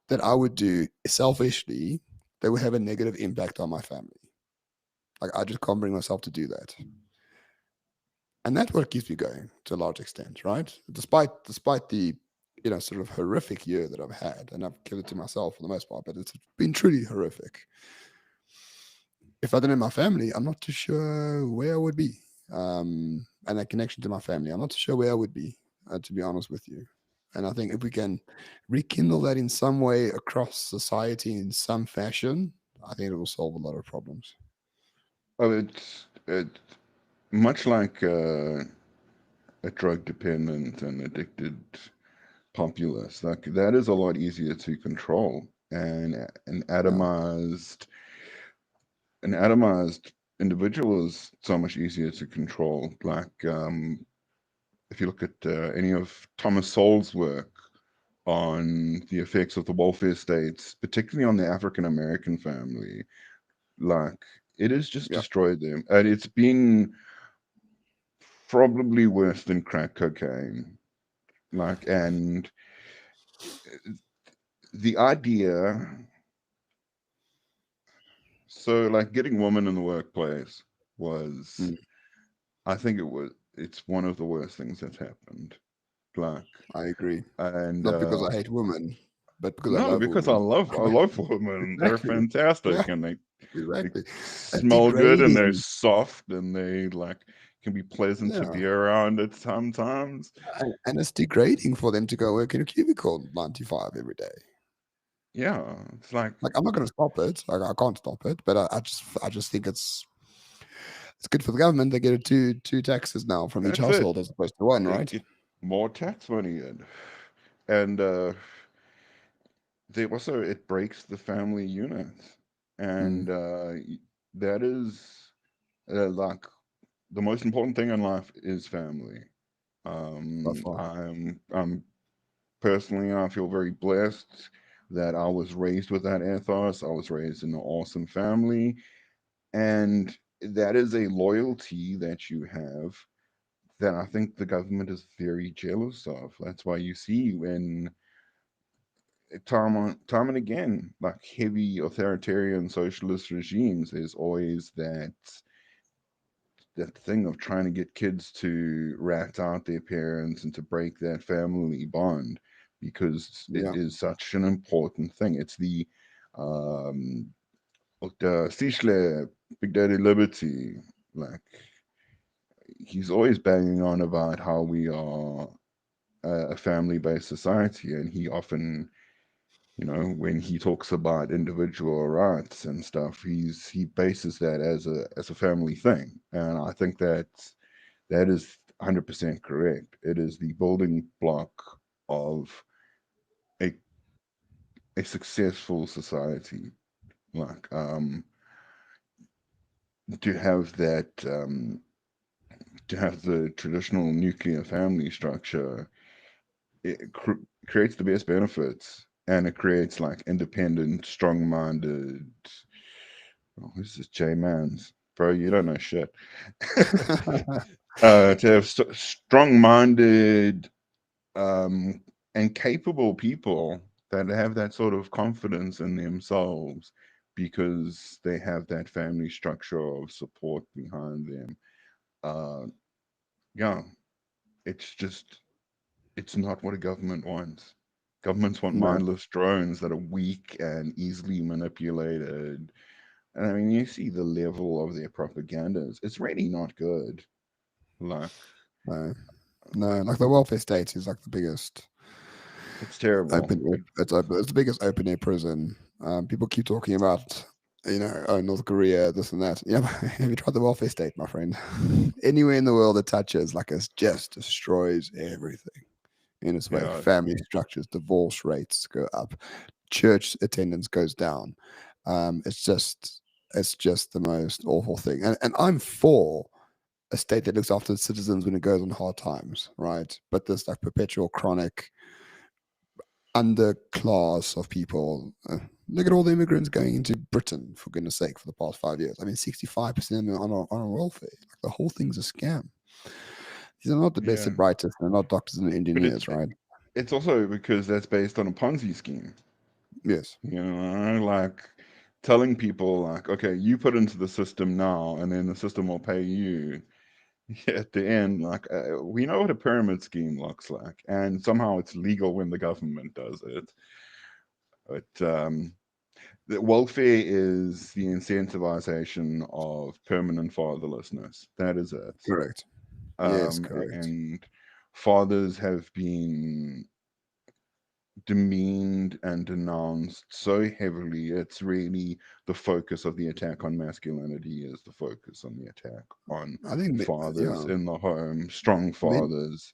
that I would do selfishly that would have a negative impact on my family. Like I just can't bring myself to do that. And that's what keeps me going to a large extent, right? Despite the sort of horrific year that I've had, and I've given it to myself for the most part, but it's been truly horrific. If I didn't have my family, I'm not too sure where I would be. And that connection to my family, I'm not too sure where I would be, to be honest with you. And I think if we can rekindle that in some way across society in some fashion, I think it will solve a lot of problems. well, it's much like a drug dependent and addicted populace. Like that is a lot easier to control, and Yeah. an atomized individual is so much easier to control. Like, if you look at any of Thomas Sowell's work on the effects of the welfare states, particularly on the African American family, like it has just Yeah. destroyed them, and it's been probably worse than crack cocaine. Like, and the idea, so like getting women in the workplace was, Mm, I think it's one of the worst things that's happened. Like, I agree. and Not because I hate women, but because I no, love because I women. love I Right? love women. They're Exactly. Yeah, fantastic, and they exactly. It's smell good, and they're degrading. soft, and they like can be pleasant to Yeah. be around at sometimes. And it's degrading for them to go work in a cubicle 9 to 5 every day. Yeah, it's like Like I'm not going to stop it. Like I can't stop it, but I just think it's good for the government. They get two taxes now from each that's it. household as opposed to one, They right? get more tax money in, and they also, it breaks the family unit, and Mm, that is like the most important thing in life is family. by far. I'm personally, I feel very blessed that I was raised with that ethos. I was raised in an awesome family, and that is a loyalty that you have that I think the government is very jealous of. That's why you see when time and again, like heavy authoritarian socialist regimes, there's always that thing of trying to get kids to rat out their parents and to break that family bond because it Yeah, is such an important thing. It's um the Siedler, Big Daddy Liberty, like he's always banging on about how we are a family-based society, and he often, when he talks about individual rights and stuff, he bases that as a family thing, and I think that is 100% correct. It is the building block of a a successful society. Like, to have that, to have the traditional nuclear family structure, it creates the best benefits, and it creates like independent, strong-minded. Oh, this is J Mans, bro. You don't know shit. To have strong-minded, um, and capable people that have that sort of confidence in themselves because they have that family structure of support behind them. Uh, yeah, it's just it's not what a government wants. Governments want no, mindless drones that are weak and easily manipulated. And I mean, you see the level of their propagandas. It's really not good. Like, no, no. Like the welfare state is like the biggest it's terrible. open air. It's the biggest open air prison. People keep talking about, oh, North Korea, this and that. Yeah, but have you tried the welfare state, my friend? Anywhere in the world it touches, like it just destroys everything in its way. Yeah, Family structures, divorce rates go up, church attendance goes down. It's just the most awful thing. And I'm for a state that looks after its citizens when it goes on hard times, right? But this like perpetual chronic underclass of people. Look at all the immigrants going into Britain, for goodness sake, for the past 5 years. I mean, 65% of them are on welfare. Like the whole thing's a scam. These are not the best yeah. and brightest. They're not doctors and But engineers, right? it's also because that's based on a Ponzi scheme. Yes, Like telling people like, okay, you put into the system now, and then the system will pay you at the end. Like, we know what a pyramid scheme looks like, and somehow it's legal when the government does it. But the welfare is the incentivization of permanent fatherlessness. That is it. correct. Yes, correct. And fathers have been demeaned and denounced so heavily. It's really the focus of the attack on masculinity is the focus on the attack on I think, fathers yeah, in the home, strong men, fathers.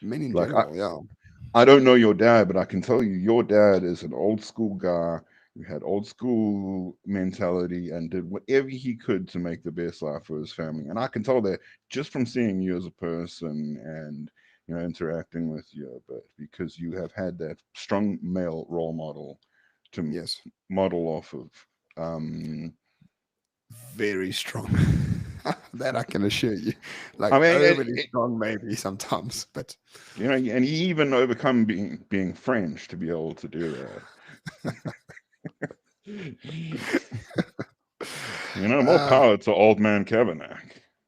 men in Like, general, yeah. I don't know your dad, but I can tell you your dad is an old school guy. who had old school mentality and did whatever he could to make the best life for his family. And I can tell that just from seeing you as a person and interacting with you, but because you have had that strong male role model to Yes, model off of. Um, very strong. That I can assure you. I Like mean, overly strong, maybe sometimes, but and he even overcome being French to be able to do that. More uh, power to old man Kavanagh.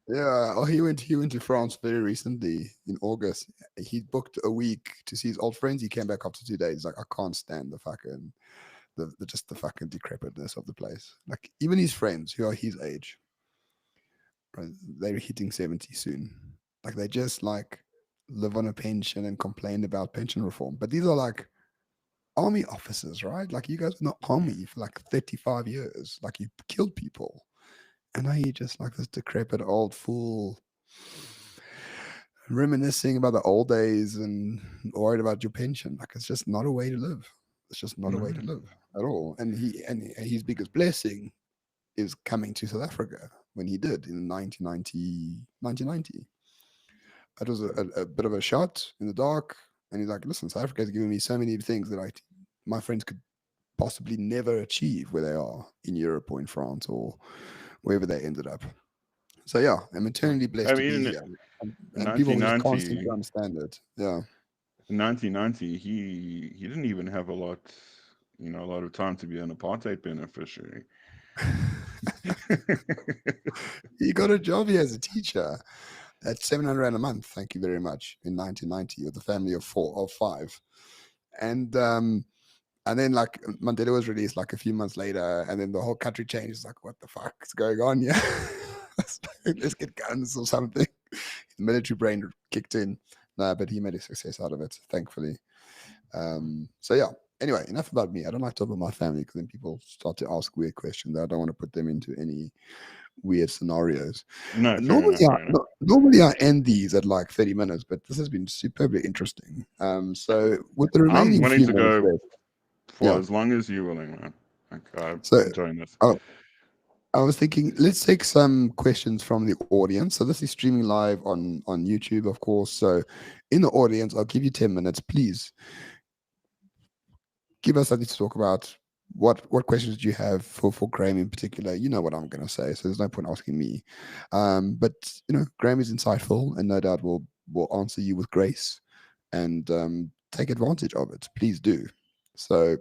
yeah. Oh, he went to France very recently in August. He booked a week to see his old friends. He came back after 2 days. He's like, I can't stand the fucking just the fucking decrepitness of the place. Like even his friends who are his age, right, they're hitting 70 soon. Like they just like live on a pension and complain about pension reform. But these are like army officers, right? Like you guys were in the army for like 35 years. Like you killed people. And now you're just like this decrepit old fool reminiscing about the old days and worried about your pension. Like it's just not a way to live. It's just not a way to No. live at all. And his biggest blessing is coming to South Africa when he did in 1990. It was a bit of a shot in the dark. And he's like, listen, South Africa has given me so many things that my friends could possibly never achieve where they are in Europe or in France or wherever they ended up. So yeah, I'm eternally blessed I to be mean, here, in and people just can't seem 1990, to understand it. Yeah, in 1990, he didn't even have a lot of time to be an apartheid beneficiary. he got a job here as a teacher at 700 rand a month. Thank you very much. In 1990, with a family of five, and then like Mandela was released like a few months later, and then the whole country changed. It's like, what the fuck is going on? Yeah, let's get guns or something. The military brain kicked in. No, but he made a success out of it, thankfully. So yeah. Anyway, enough about me. I don't like to talk about my family because then people start to ask weird questions. I don't want to put them into any weird scenarios. No, fair Normally, enough, fair enough. normally I end these at like 30 minutes, but this has been superbly interesting. So with the I'm remaining willing few to minutes go left, for yeah. as long as you're willing, man. Like, I'm So enjoying this. I, I was thinking, let's take some questions from the audience. So this is streaming live on YouTube, of course. So in the audience, I'll give you 10 minutes. Please give us something to talk about. What questions do you have for Graham in particular? You know what I'm going to say, so there's no point asking me. But Graham is insightful, and no doubt will answer you with grace, and take advantage of it. Please do. So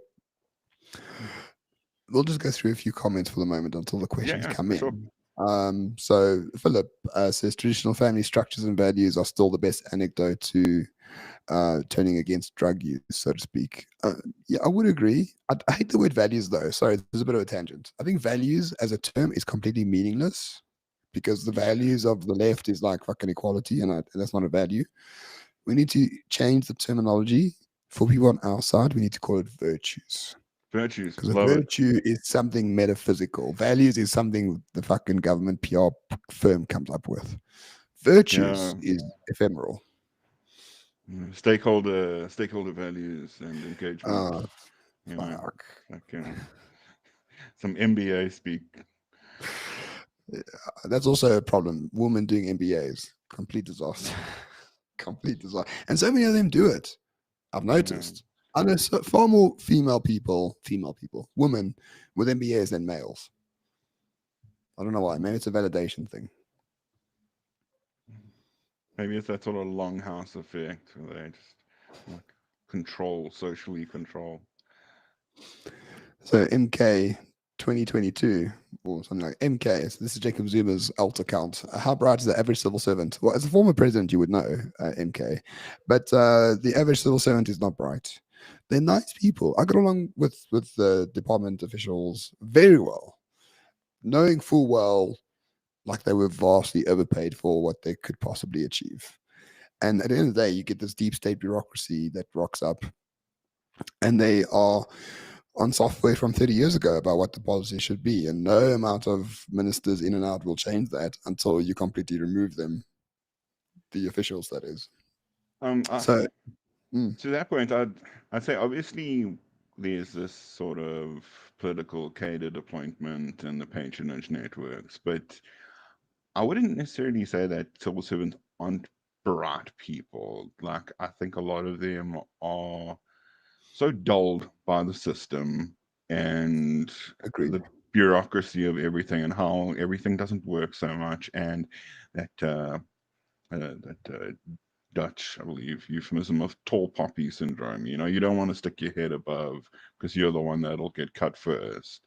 we'll just go through a few comments for the moment until the Yeah, questions yeah, come for sure. in. So Philip says traditional family structures and values are still the best anecdote to turning against drug use, so to speak. Yeah, I would agree. I hate the word values, though. Sorry, there's a bit of a tangent. I think values as a term is completely meaningless because the Yeah. values of the left is like fucking equality, and that's not a value. We need to change the terminology for people on our side. We need to call it virtues Virtues, because a love it. virtue is something metaphysical. Values is something the fucking government PR firm comes up with. Virtues Yeah. is ephemeral. Stakeholder values and engagement. Uh, You know, Fuck. like some MBA speak. Yeah, that's also a problem. Women doing MBAs, complete disaster, complete disaster, and so many of them do it. I've Yeah. noticed. I know far more female people, women with MBAs than males. I don't know why. Maybe it's a validation thing. Maybe it's that sort of longhouse effect where they just like socially control. So MK 2022 or something like MK. So this is Jacob Zuma's alt account. How bright is the average civil servant? Well, as a former president, you would know MK, but the average civil servant is not bright. They're nice people. I got along with the department officials very well, knowing full well like they were vastly overpaid for what they could possibly achieve. And at the end of the day, you get this deep state bureaucracy that rocks up, and they are on software from 30 years ago about what the policy should be. And no amount of ministers in and out will change that until you completely remove them, the officials, that is. Um, I, So, mm, to that point, I'd say obviously there's this sort of political catered appointment and the patronage networks, but I wouldn't necessarily say that civil servants aren't bright people. Like, I think a lot of them are so dulled by the system and Agreed. the bureaucracy of everything and how everything doesn't work so much, and that that Dutch, I believe, euphemism of tall poppy syndrome. You know, you don't want to stick your head above because you're the one that'll get cut first,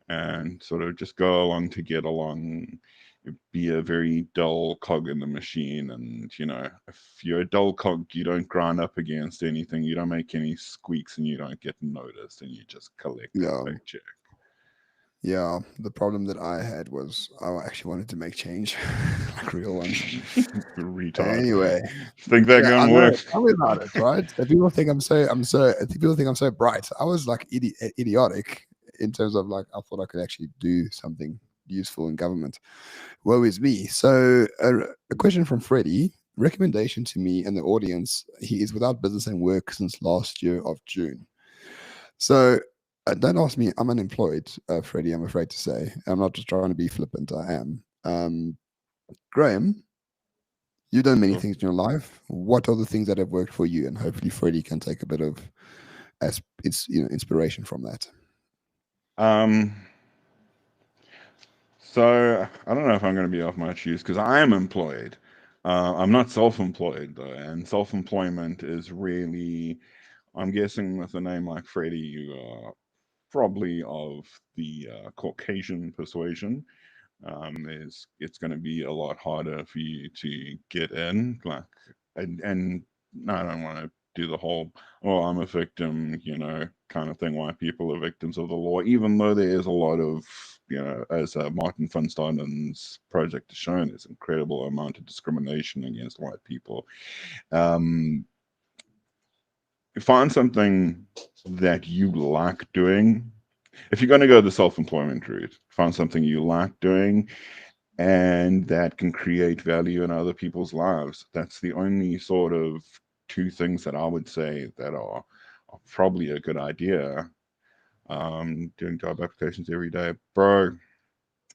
and sort of just go along to get along, be a very dull cog in the machine. And, you know, if you're a dull cog, you don't grind up against anything, you don't make any squeaks, and you don't get noticed, and you just collect a Yeah. paycheck. Yeah, the problem that I had was I actually wanted to make change, like real ones. Retard. Anyway, Think that yeah, I gonna know. work? Tell me about it, right? And people think people think I'm so bright. I was like idiotic in terms of like I thought I could actually do something useful in government. Woe is me. So a question from Freddie. Recommendation to me and the audience. He is without business and work since last year of June. So don't ask me. I'm unemployed, Freddie. I'm afraid to say. I'm not just trying to be flippant. I am. Graham, you've done many Sure. things in your life. What are the things that have worked for you? And hopefully, Freddie can take a bit of as it's inspiration from that. Um, so I don't know if I'm going to be off my shoes because I am employed. I'm not self-employed though, and self-employment is really, I'm guessing with a name like Freddie, you are probably of the Caucasian persuasion. Is it's going to be a lot harder for you to get in, like, and no, I don't want to do the whole "oh, I'm a victim," kind of thing. Why people are victims of the law, even though there is a lot of, as Martin Funstein's project has shown, there's incredible amount of discrimination against white people. Um, find something that you like doing. If you're going to go the self-employment route, find something you like doing and that can create value in other people's lives. That's the only sort of two things that I would say that are probably a good idea. Doing job applications every day, bro.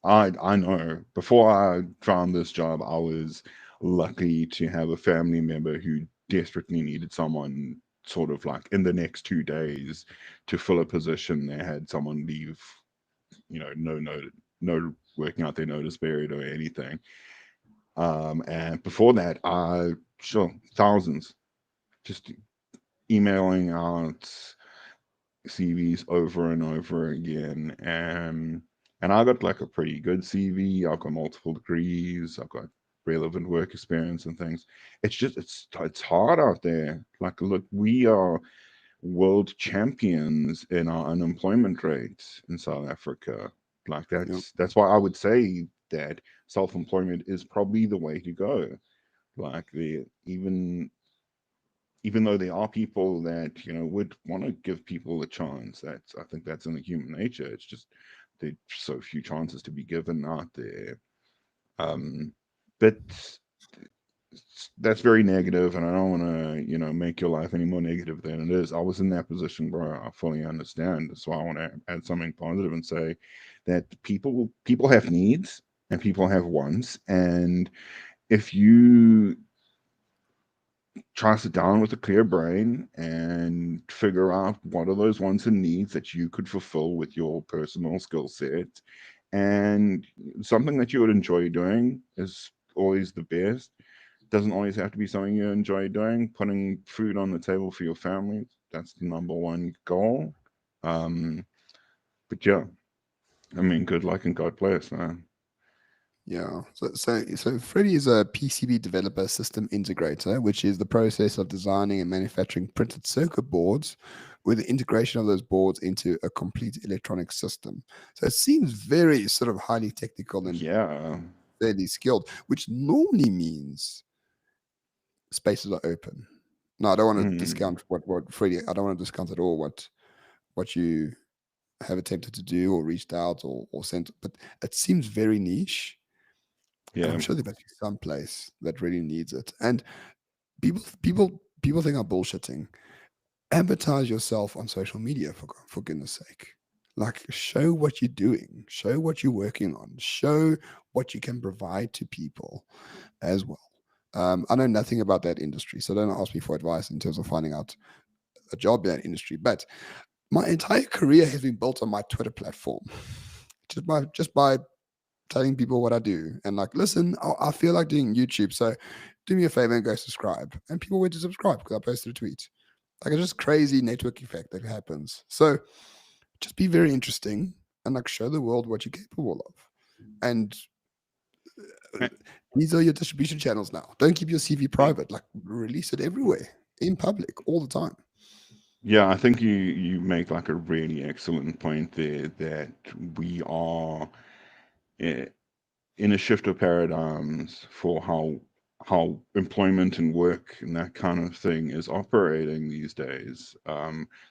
I know. Before I found this job, I was lucky to have a family member who desperately needed someone sort of like in the next 2 days to fill a position. They had someone leave, no notice, no working out their notice period or anything. And before that, I sure thousands just emailing out CVs over and over again, and I got like a pretty good CV. I've got multiple degrees. I've got relevant work experience and things. It's just it's hard out there. Like, look, we are world champions in our unemployment rates in South Africa. Like, Yep. that's why I would say that self-employment is probably the way to go. Like, the even though there are people that would want to give people a chance, that's, I think that's in the human nature. It's just there's so few chances to be given out there. um but that's very negative, and I don't want to make your life any more negative than it is. I was in that position where I fully understand, so I want to add something positive and say that people have needs and people have wants, and if you try to sit down with a clear brain and figure out what are those wants and needs that you could fulfill with your personal skill set, and something that you would enjoy doing is always the best. Doesn't always have to be something you enjoy doing. Putting food on the table for your family, that's the number one goal. um but yeah, I mean, good luck and God bless, man. Yeah. So Freddie is a PCB developer system integrator, which is the process of designing and manufacturing printed circuit boards with the integration of those boards into a complete electronic system. So it seems very sort of highly technical and Yeah. fairly skilled, which normally means spaces are open. No, I don't want to Mm, discount what Freddie. I don't want to discount at all what you have attempted to do or reached out or sent, but it seems very niche. And yeah. I'm sure there must be some place that really needs it. And people think I'm bullshitting. advertise yourself on social media for goodness sake. Like, show what you're doing, show what you're working on, show what you can provide to people as well. I know nothing about that industry, so don't ask me for advice in terms of finding out a job in that industry. But my entire career has been built on my Twitter platform, just by telling people what I do and like, listen, I feel like doing YouTube, so do me a favor and go subscribe. And people went to subscribe because I posted a tweet. Like, it's just crazy network effect that happens. So just be very interesting and like show the world what you're capable of. And Eh, these are your distribution channels now. Don't keep your CV private. Like, release it everywhere in public all the time. Yeah, I think you make like a really excellent point there that we are eh, in a shift of paradigms for how employment and work and that kind of thing is operating these days.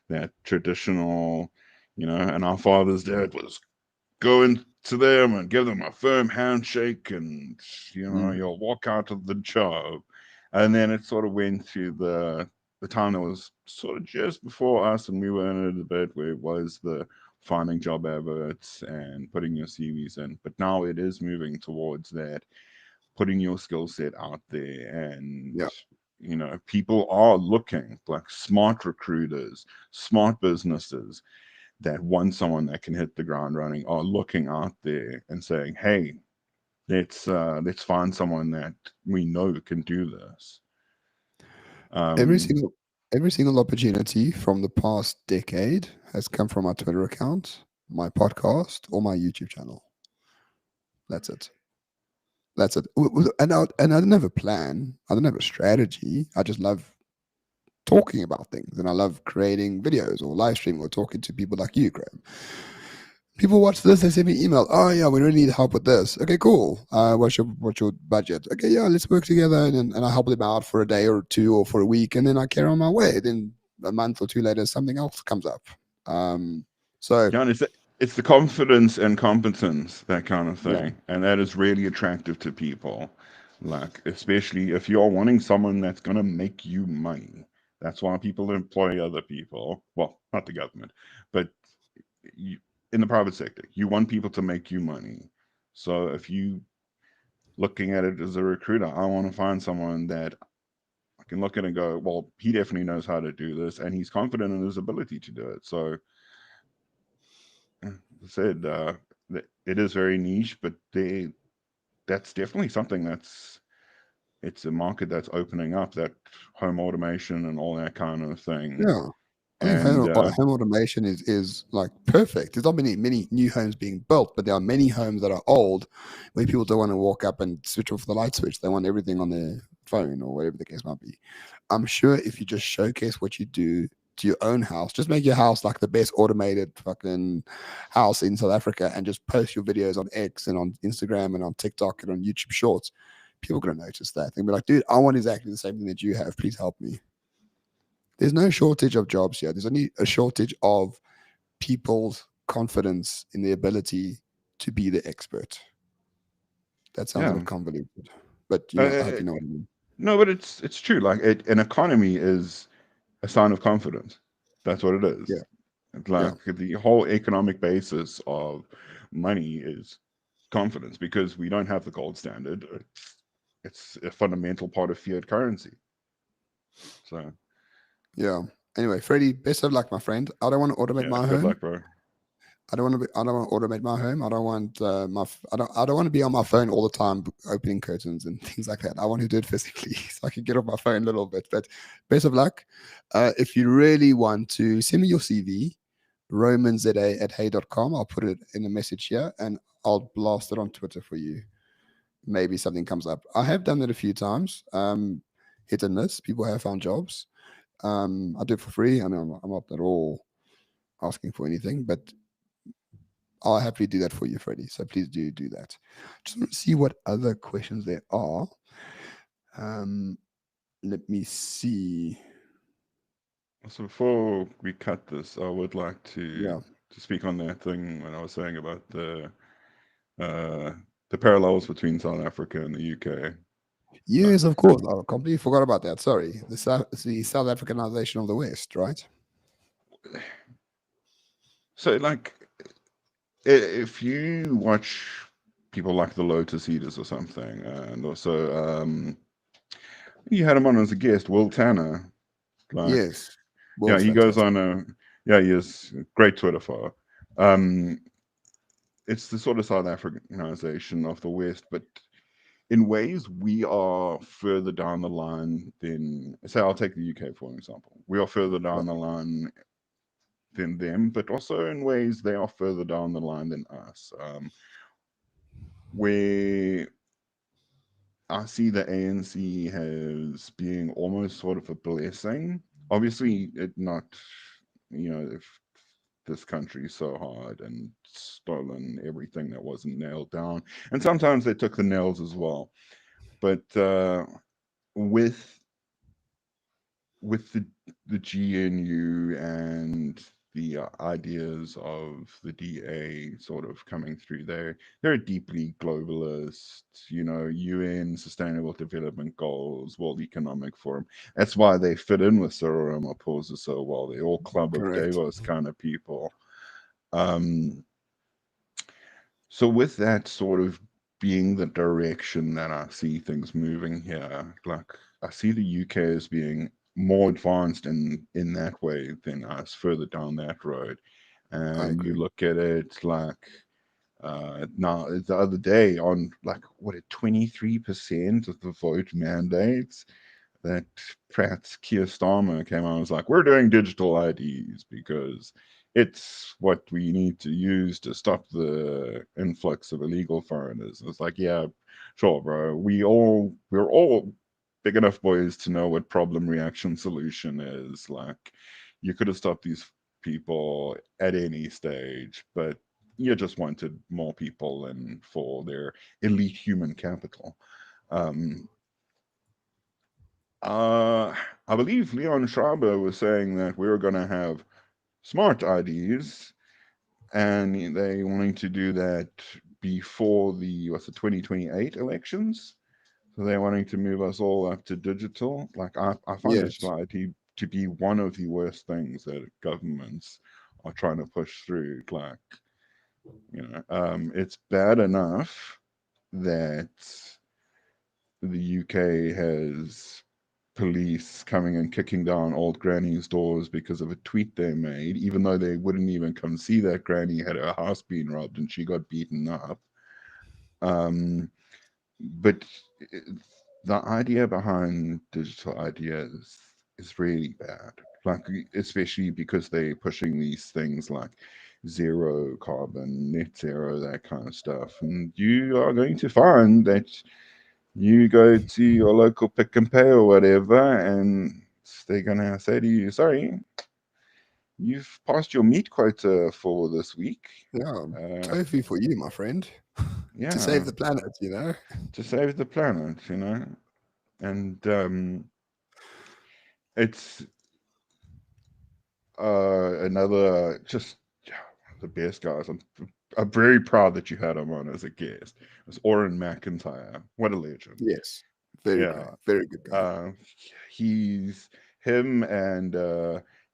That traditional, and our father's dad was go into them and give them a firm handshake, and Mm. you'll walk out of the job. And then it sort of went to the time that was sort of just before us, and we were in a debate where it was the finding job adverts and putting your CVs in. But now it is moving towards that, putting your skill set out there, and Yeah. people are looking, like smart recruiters, smart businesses that want someone that can hit the ground running are looking out there and saying, "Hey, let's find someone that we know can do this." Every Um, single every single opportunity from the past decade has come from my Twitter account, my podcast, or my YouTube channel. That's it. That's it. And I don't have a plan. I don't have a strategy. I just love talking about things, and I love creating videos or live streaming or talking to people like you, Graham. People watch this, they send me email. Oh yeah, we really need help with this. Okay, cool. What's your budget? Okay, yeah, let's work together, and I help them out for a day or two or for a week, and then I carry on my way. Then a month or two later, something else comes up. Um, so yeah, and it's the confidence and competence, that kind of yeah, thing, and that is really attractive to people. Like, especially if you're wanting someone that's gonna make you money. That's why people employ other people. Well, not the government, but you, in the private sector, you want people to make you money. So if you looking at it as a recruiter, I want to find someone that I can look at and go, well, he definitely knows how to do this, and he's confident in his ability to do it. So, as I said, it is very niche, but that's definitely something it's a market that's opening up, that home automation and all that kind of thing. yeah. I think And home automation is like perfect. There's not many new homes being built, but there are many homes that are old where people don't want to walk up and switch off the light switch. They want everything on their phone or whatever the case might be. I'm sure if you just showcase what you do to your own house, just make your house like the best automated fucking house in South Africa and just post your videos on X and on Instagram and on TikTok and on YouTube Shorts, people are going to notice that. They'll be like, dude, I want exactly the same thing that you have. Please help me. There's no shortage of jobs here. There's only a shortage of people's confidence in the ability to be the expert. That sounds a yeah, bit convoluted, but I uh, hope you know what I mean. no, but it's true. Like, an economy is a sign of confidence. That's what it is. Yeah, yeah, Like, the whole economic basis of money is confidence, because we don't have the gold standard. It's a fundamental part of fiat currency. So yeah. Anyway, Freddie, best of luck, my friend. I don't want to automate yeah, my good home. luck, bro. I don't want to automate my home. I don't want I don't want to be on my phone all the time opening curtains and things like that. I want to do it physically so I can get off my phone a little bit. But best of luck. If you really want to send me your CV, romanza@hey.com. I'll put it in a message here and I'll blast it on Twitter for you. Maybe something comes up. I have done that a few times. Hit and miss. People have found jobs. I do it for free. I mean, I'm not at all asking for anything, but I'll happily do that for you, Freddie. So please do that. Just want to see what other questions there are. Um, let me see. So before we cut this, I would like Yeah, to speak on that thing when I was saying about uh, the parallels between South Africa and the UK. Like, Yes, of course. I completely forgot about that. Sorry. The South Africanization of the West, right? so like if you watch people like the Lotus Eaters or something, and also you had him on as a guest, Will Tanner. Like, Yes. yeah, World's he goes fantastic. on a yeah, he is a great Twitter follower. Um, it's the sort of South Africanization of the West, but in ways we are further down the line than, say, I'll take the UK for an example. We are further Yeah, down the line than them, but also in ways they are further down the line than us. Where I see the ANC as being almost sort of a blessing. Obviously, it not, if this country so hard and stolen everything that wasn't nailed down, and sometimes they took the nails as well. But with the GNU and the ideas of the DA sort of coming through there, they're deeply globalist, UN Sustainable Development Goals, World Economic Forum. That's why they fit in with Cyril Ramaphosa so well. They're all Club of correct. Davos kind of people. Um, so with that sort of being the direction that I see things moving here, like I see the UK as being more advanced in that way than us further down that road. I And you agree. look at it like now the other day on like what 23% of the vote mandates that Pratt's Keir Starmer came out and was like, we're doing digital IDs because it's what we need to use to stop the influx of illegal foreigners. It's like, yeah, sure, bro. We're all big enough boys to know what problem reaction solution is. Like, you could have stopped these people at any stage, but you just wanted more people and for their elite human capital. Um, uh, I believe Leon Schreiber was saying that we were going to have smart IDs, and they wanting to do that before the 2028 elections. So they're wanting to move us all up to digital. Like I find Yes. digital ID to be one of the worst things that governments are trying to push through. Like, it's bad enough that the UK has police coming and kicking down old grannies' doors because of a tweet they made, even though they wouldn't even come see that granny had her house being robbed and she got beaten up. Um, but the idea behind digital ideas is really bad. Like, especially because they're pushing these things like zero carbon, net zero, that kind of stuff. And you are going to find that you go to your local Pick and Pay or whatever, and they're gonna say to you, "Sorry, you've passed your meat quota for this week. Yeah. Uh, Tofu for you, my friend. To save yeah, the planet. to save the planet, And it's another just the best guys. I'm very proud that you had him on as a guest. It was Oren McIntyre. What a legend! Yes. Very great. Yeah, Very good guy. Uh, he's him and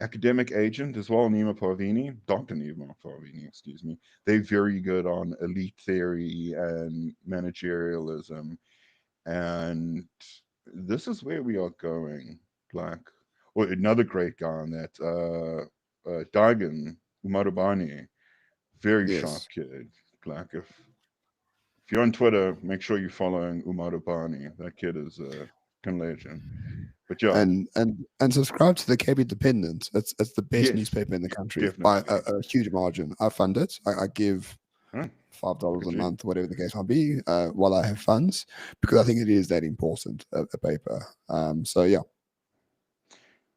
academic agent as well, Nima Parvini, Dr. Nima Parvini, excuse me. They're very good on elite theory and managerialism. And this is where we are going. Like, well, another great guy on that, Dagan Umarubani, very sharp Yes. kid. Like, if you're on Twitter, make sure you're following Umarubani. That kid is a legend. But yeah, And subscribe to the KB Dependent. It's the best yes, newspaper in the country by definitely. a huge margin. I fund it. I give Oh, look $5 a at you. month, whatever the case might be, while I have funds, because I think it is that important a paper. So yeah,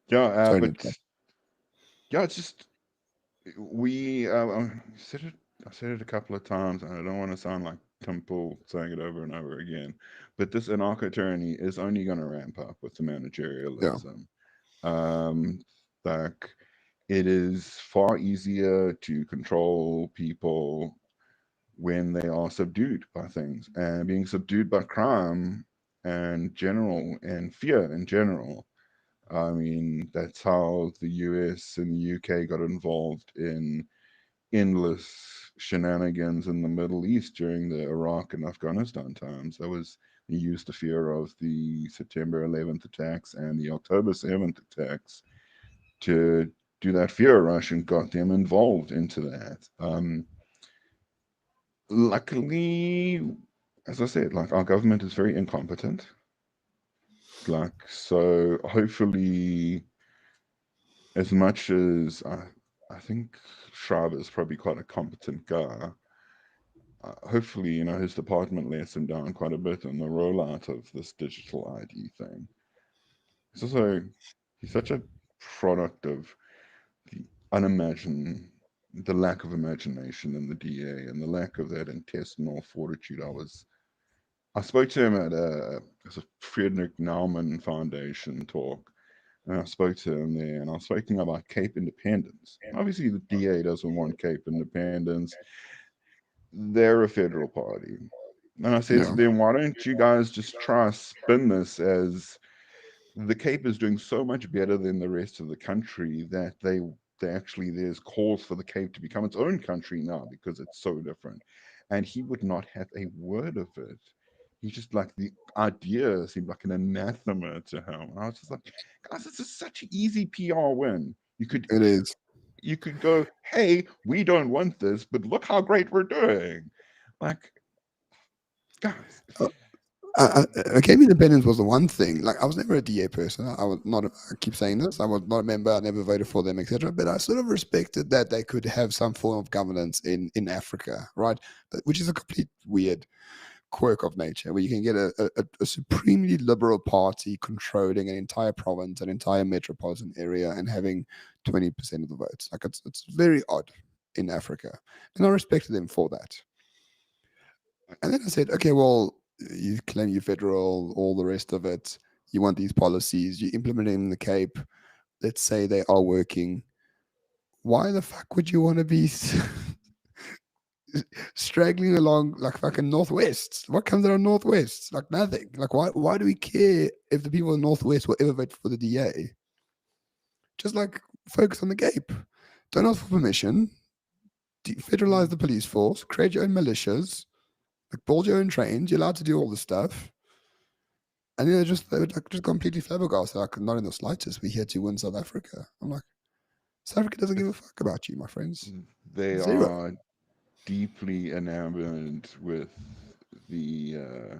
Yeah, sorry to but interrupt. yeah, it's just we said it. I said it a couple of times, and I don't want to sound like Tim Pool saying it over and over again. But this anarcho tyranny is only going to ramp up with the Yeah, managerialism. Um, like it is far easier to control people when they are subdued by things, and being subdued by crime. and general and fear in general. I mean, that's how the US and the UK got involved in endless shenanigans in the Middle East during the Iraq and Afghanistan times. That was they used the fear of the September 11th attacks and the October 7th attacks to do that fear rush and got them involved into that. Luckily, as I said, like our government is very incompetent. Like, so hopefully, as much as I think Schreiber is probably quite a competent guy, hopefully, his department lets him down quite a bit on the rollout of this digital ID thing. He's also, he's such a product of the unimagined, the lack of imagination in the DA and the lack of that intestinal fortitude. I spoke to him at a Friedrich Naumann Foundation talk, and I spoke to him there, and I was speaking about Cape independence. Obviously, the DA doesn't want Cape independence. They're a federal party. And I said to Yeah, them, why don't you guys just try to spin this as the Cape is doing so much better than the rest of the country that they actually there's calls for the Cape to become its own country now because it's so different. And he would not have a word of it. He just like the idea seemed like an anathema to him. And I was just like, guys, this is such an easy PR win. it is. You could go, hey, we don't want this, but look how great we're doing. Like, guys, Game independence was the one thing. Like, I was never a DA person. I was not. I keep saying this. I was not a member. I never voted for them, etc. But I sort of respected that they could have some form of governance in Africa, right? Which is a complete weird quirk of nature, where you can get a supremely liberal party controlling an entire province, an entire metropolitan area, and having 20% of the votes. Like, it's very odd in Africa, and I respected them for that. And then I said, okay, well, you claim you're federal, all the rest of it. You want these policies, you implement them in the Cape. Let's say they are working. Why the fuck would you want to be straggling along like fucking Northwest? What comes out of Northwest? Like nothing. Like, why do we care if the people in Northwest will ever vote for the DA? Just like focus on the Cape. Don't ask for permission. Federalize the police force. Create your own militias. Like build your own trains. You're allowed to do all this stuff. And then they were like just completely flabbergasted. Like, not in the slightest. We're here to win South Africa. I'm like, South Africa doesn't give a fuck about you, my friends. they Zero. are deeply enamored with the uh,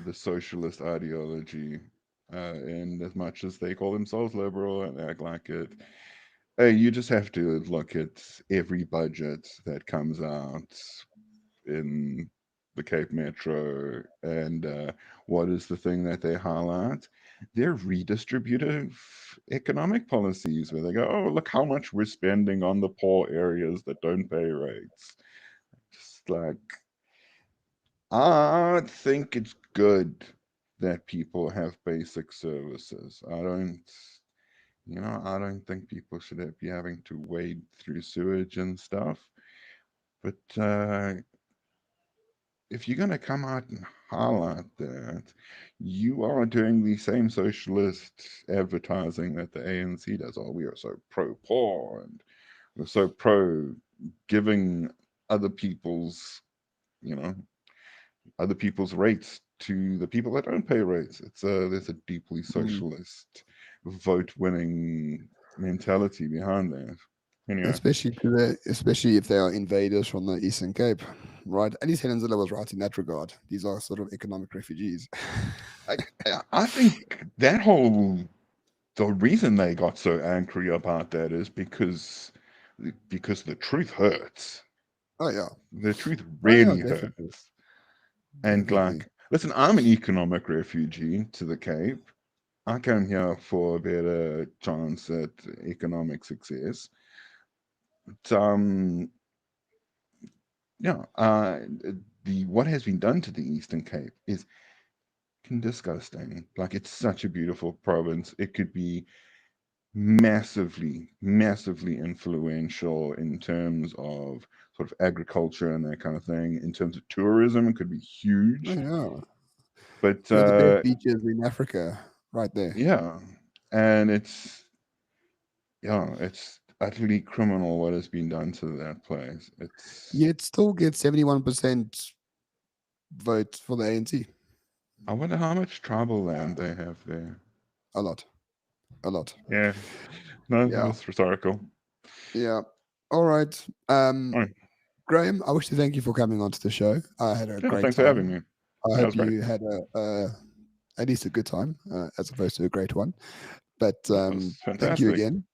the socialist ideology, and as much as they call themselves liberal and act like it, you just have to look at every budget that comes out in the Cape Metro, and what is the thing that they highlight? They're redistributive economic policies where they go, oh, look how much we're spending on the poor areas that don't pay rates. Just like, I think it's good that people have basic services. I don't think people should be having to wade through sewage and stuff. But if you're going to come out and highlight that, you are doing the same socialist advertising that the ANC does. Oh, we are so pro poor and we're so pro giving other people's, you know, other people's rates to the people that don't pay rates. There's a deeply Mm. socialist vote winning mentality behind that. Anyway, Especially if they are invaders from the Eastern Cape, right? And East Helenzilla was right in that regard. These are sort of economic refugees. I I think the reason they got so angry about that is because the truth hurts. Oh yeah, The truth oh yeah, really definitely, hurts. And definitely. like, listen, I'm an economic refugee to the Cape. I came here for a better chance at economic success. But, yeah, the what has been done to the Eastern Cape is disgusting. Like, it's such a beautiful province. It could be massively, massively influential in terms of sort of agriculture and that kind of thing. In terms of tourism, it could be huge. yeah. But We have the best beaches in Africa right there. yeah, and it's utterly criminal what has been done to that place. It's Yet still get 71% vote for the ANC. I wonder how much tribal land they have there. A lot. A lot. Yeah, no, Yeah. that's rhetorical. Yeah. All right. All right. Graham, I wish to thank you for coming onto the show. I had a Yeah, great thanks for having time. me. I That was hope great. you had at least a good time, as opposed to a great one. But That was thank you fantastic. again,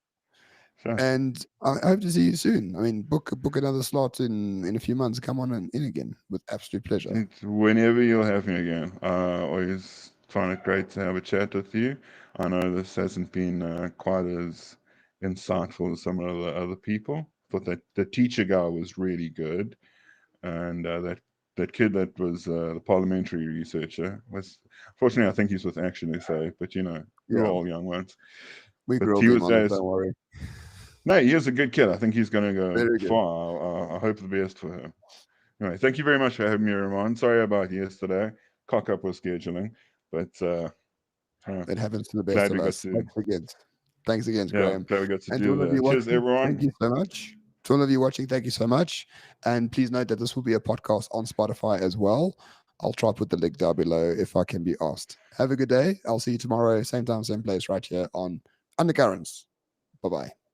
Sure. and I hope to see you soon. I mean, book another slot in a few months. Come on in again with absolute pleasure. Whenever you'll have me again. Always find it great to have a chat with you. I know this hasn't been quite as insightful as some of the other people. Thought that the teacher guy was really good, and that kid that was the parliamentary researcher was. Fortunately, I think he's with Action SA, but we're Yeah, all young ones. we But grilled he him was on it. as Don't worry. no, he is a good kid. I think he's going to go Very good. far. I hope the best for him. Anyway, thank you very much for having me, Ramon. Sorry about yesterday. Cock up with scheduling, but It happens to the best glad of we got us. to. Thanks again. Thanks again, Yeah, Graham. glad we got to And to do all of you that. Cheers, watching, thank everyone. you so much. To all of you watching, thank you so much. And please note that this will be a podcast on Spotify as well. I'll try put the link down below if I can be asked. Have a good day. I'll see you tomorrow, same time, same place, right here on Undercurrents. Bye bye.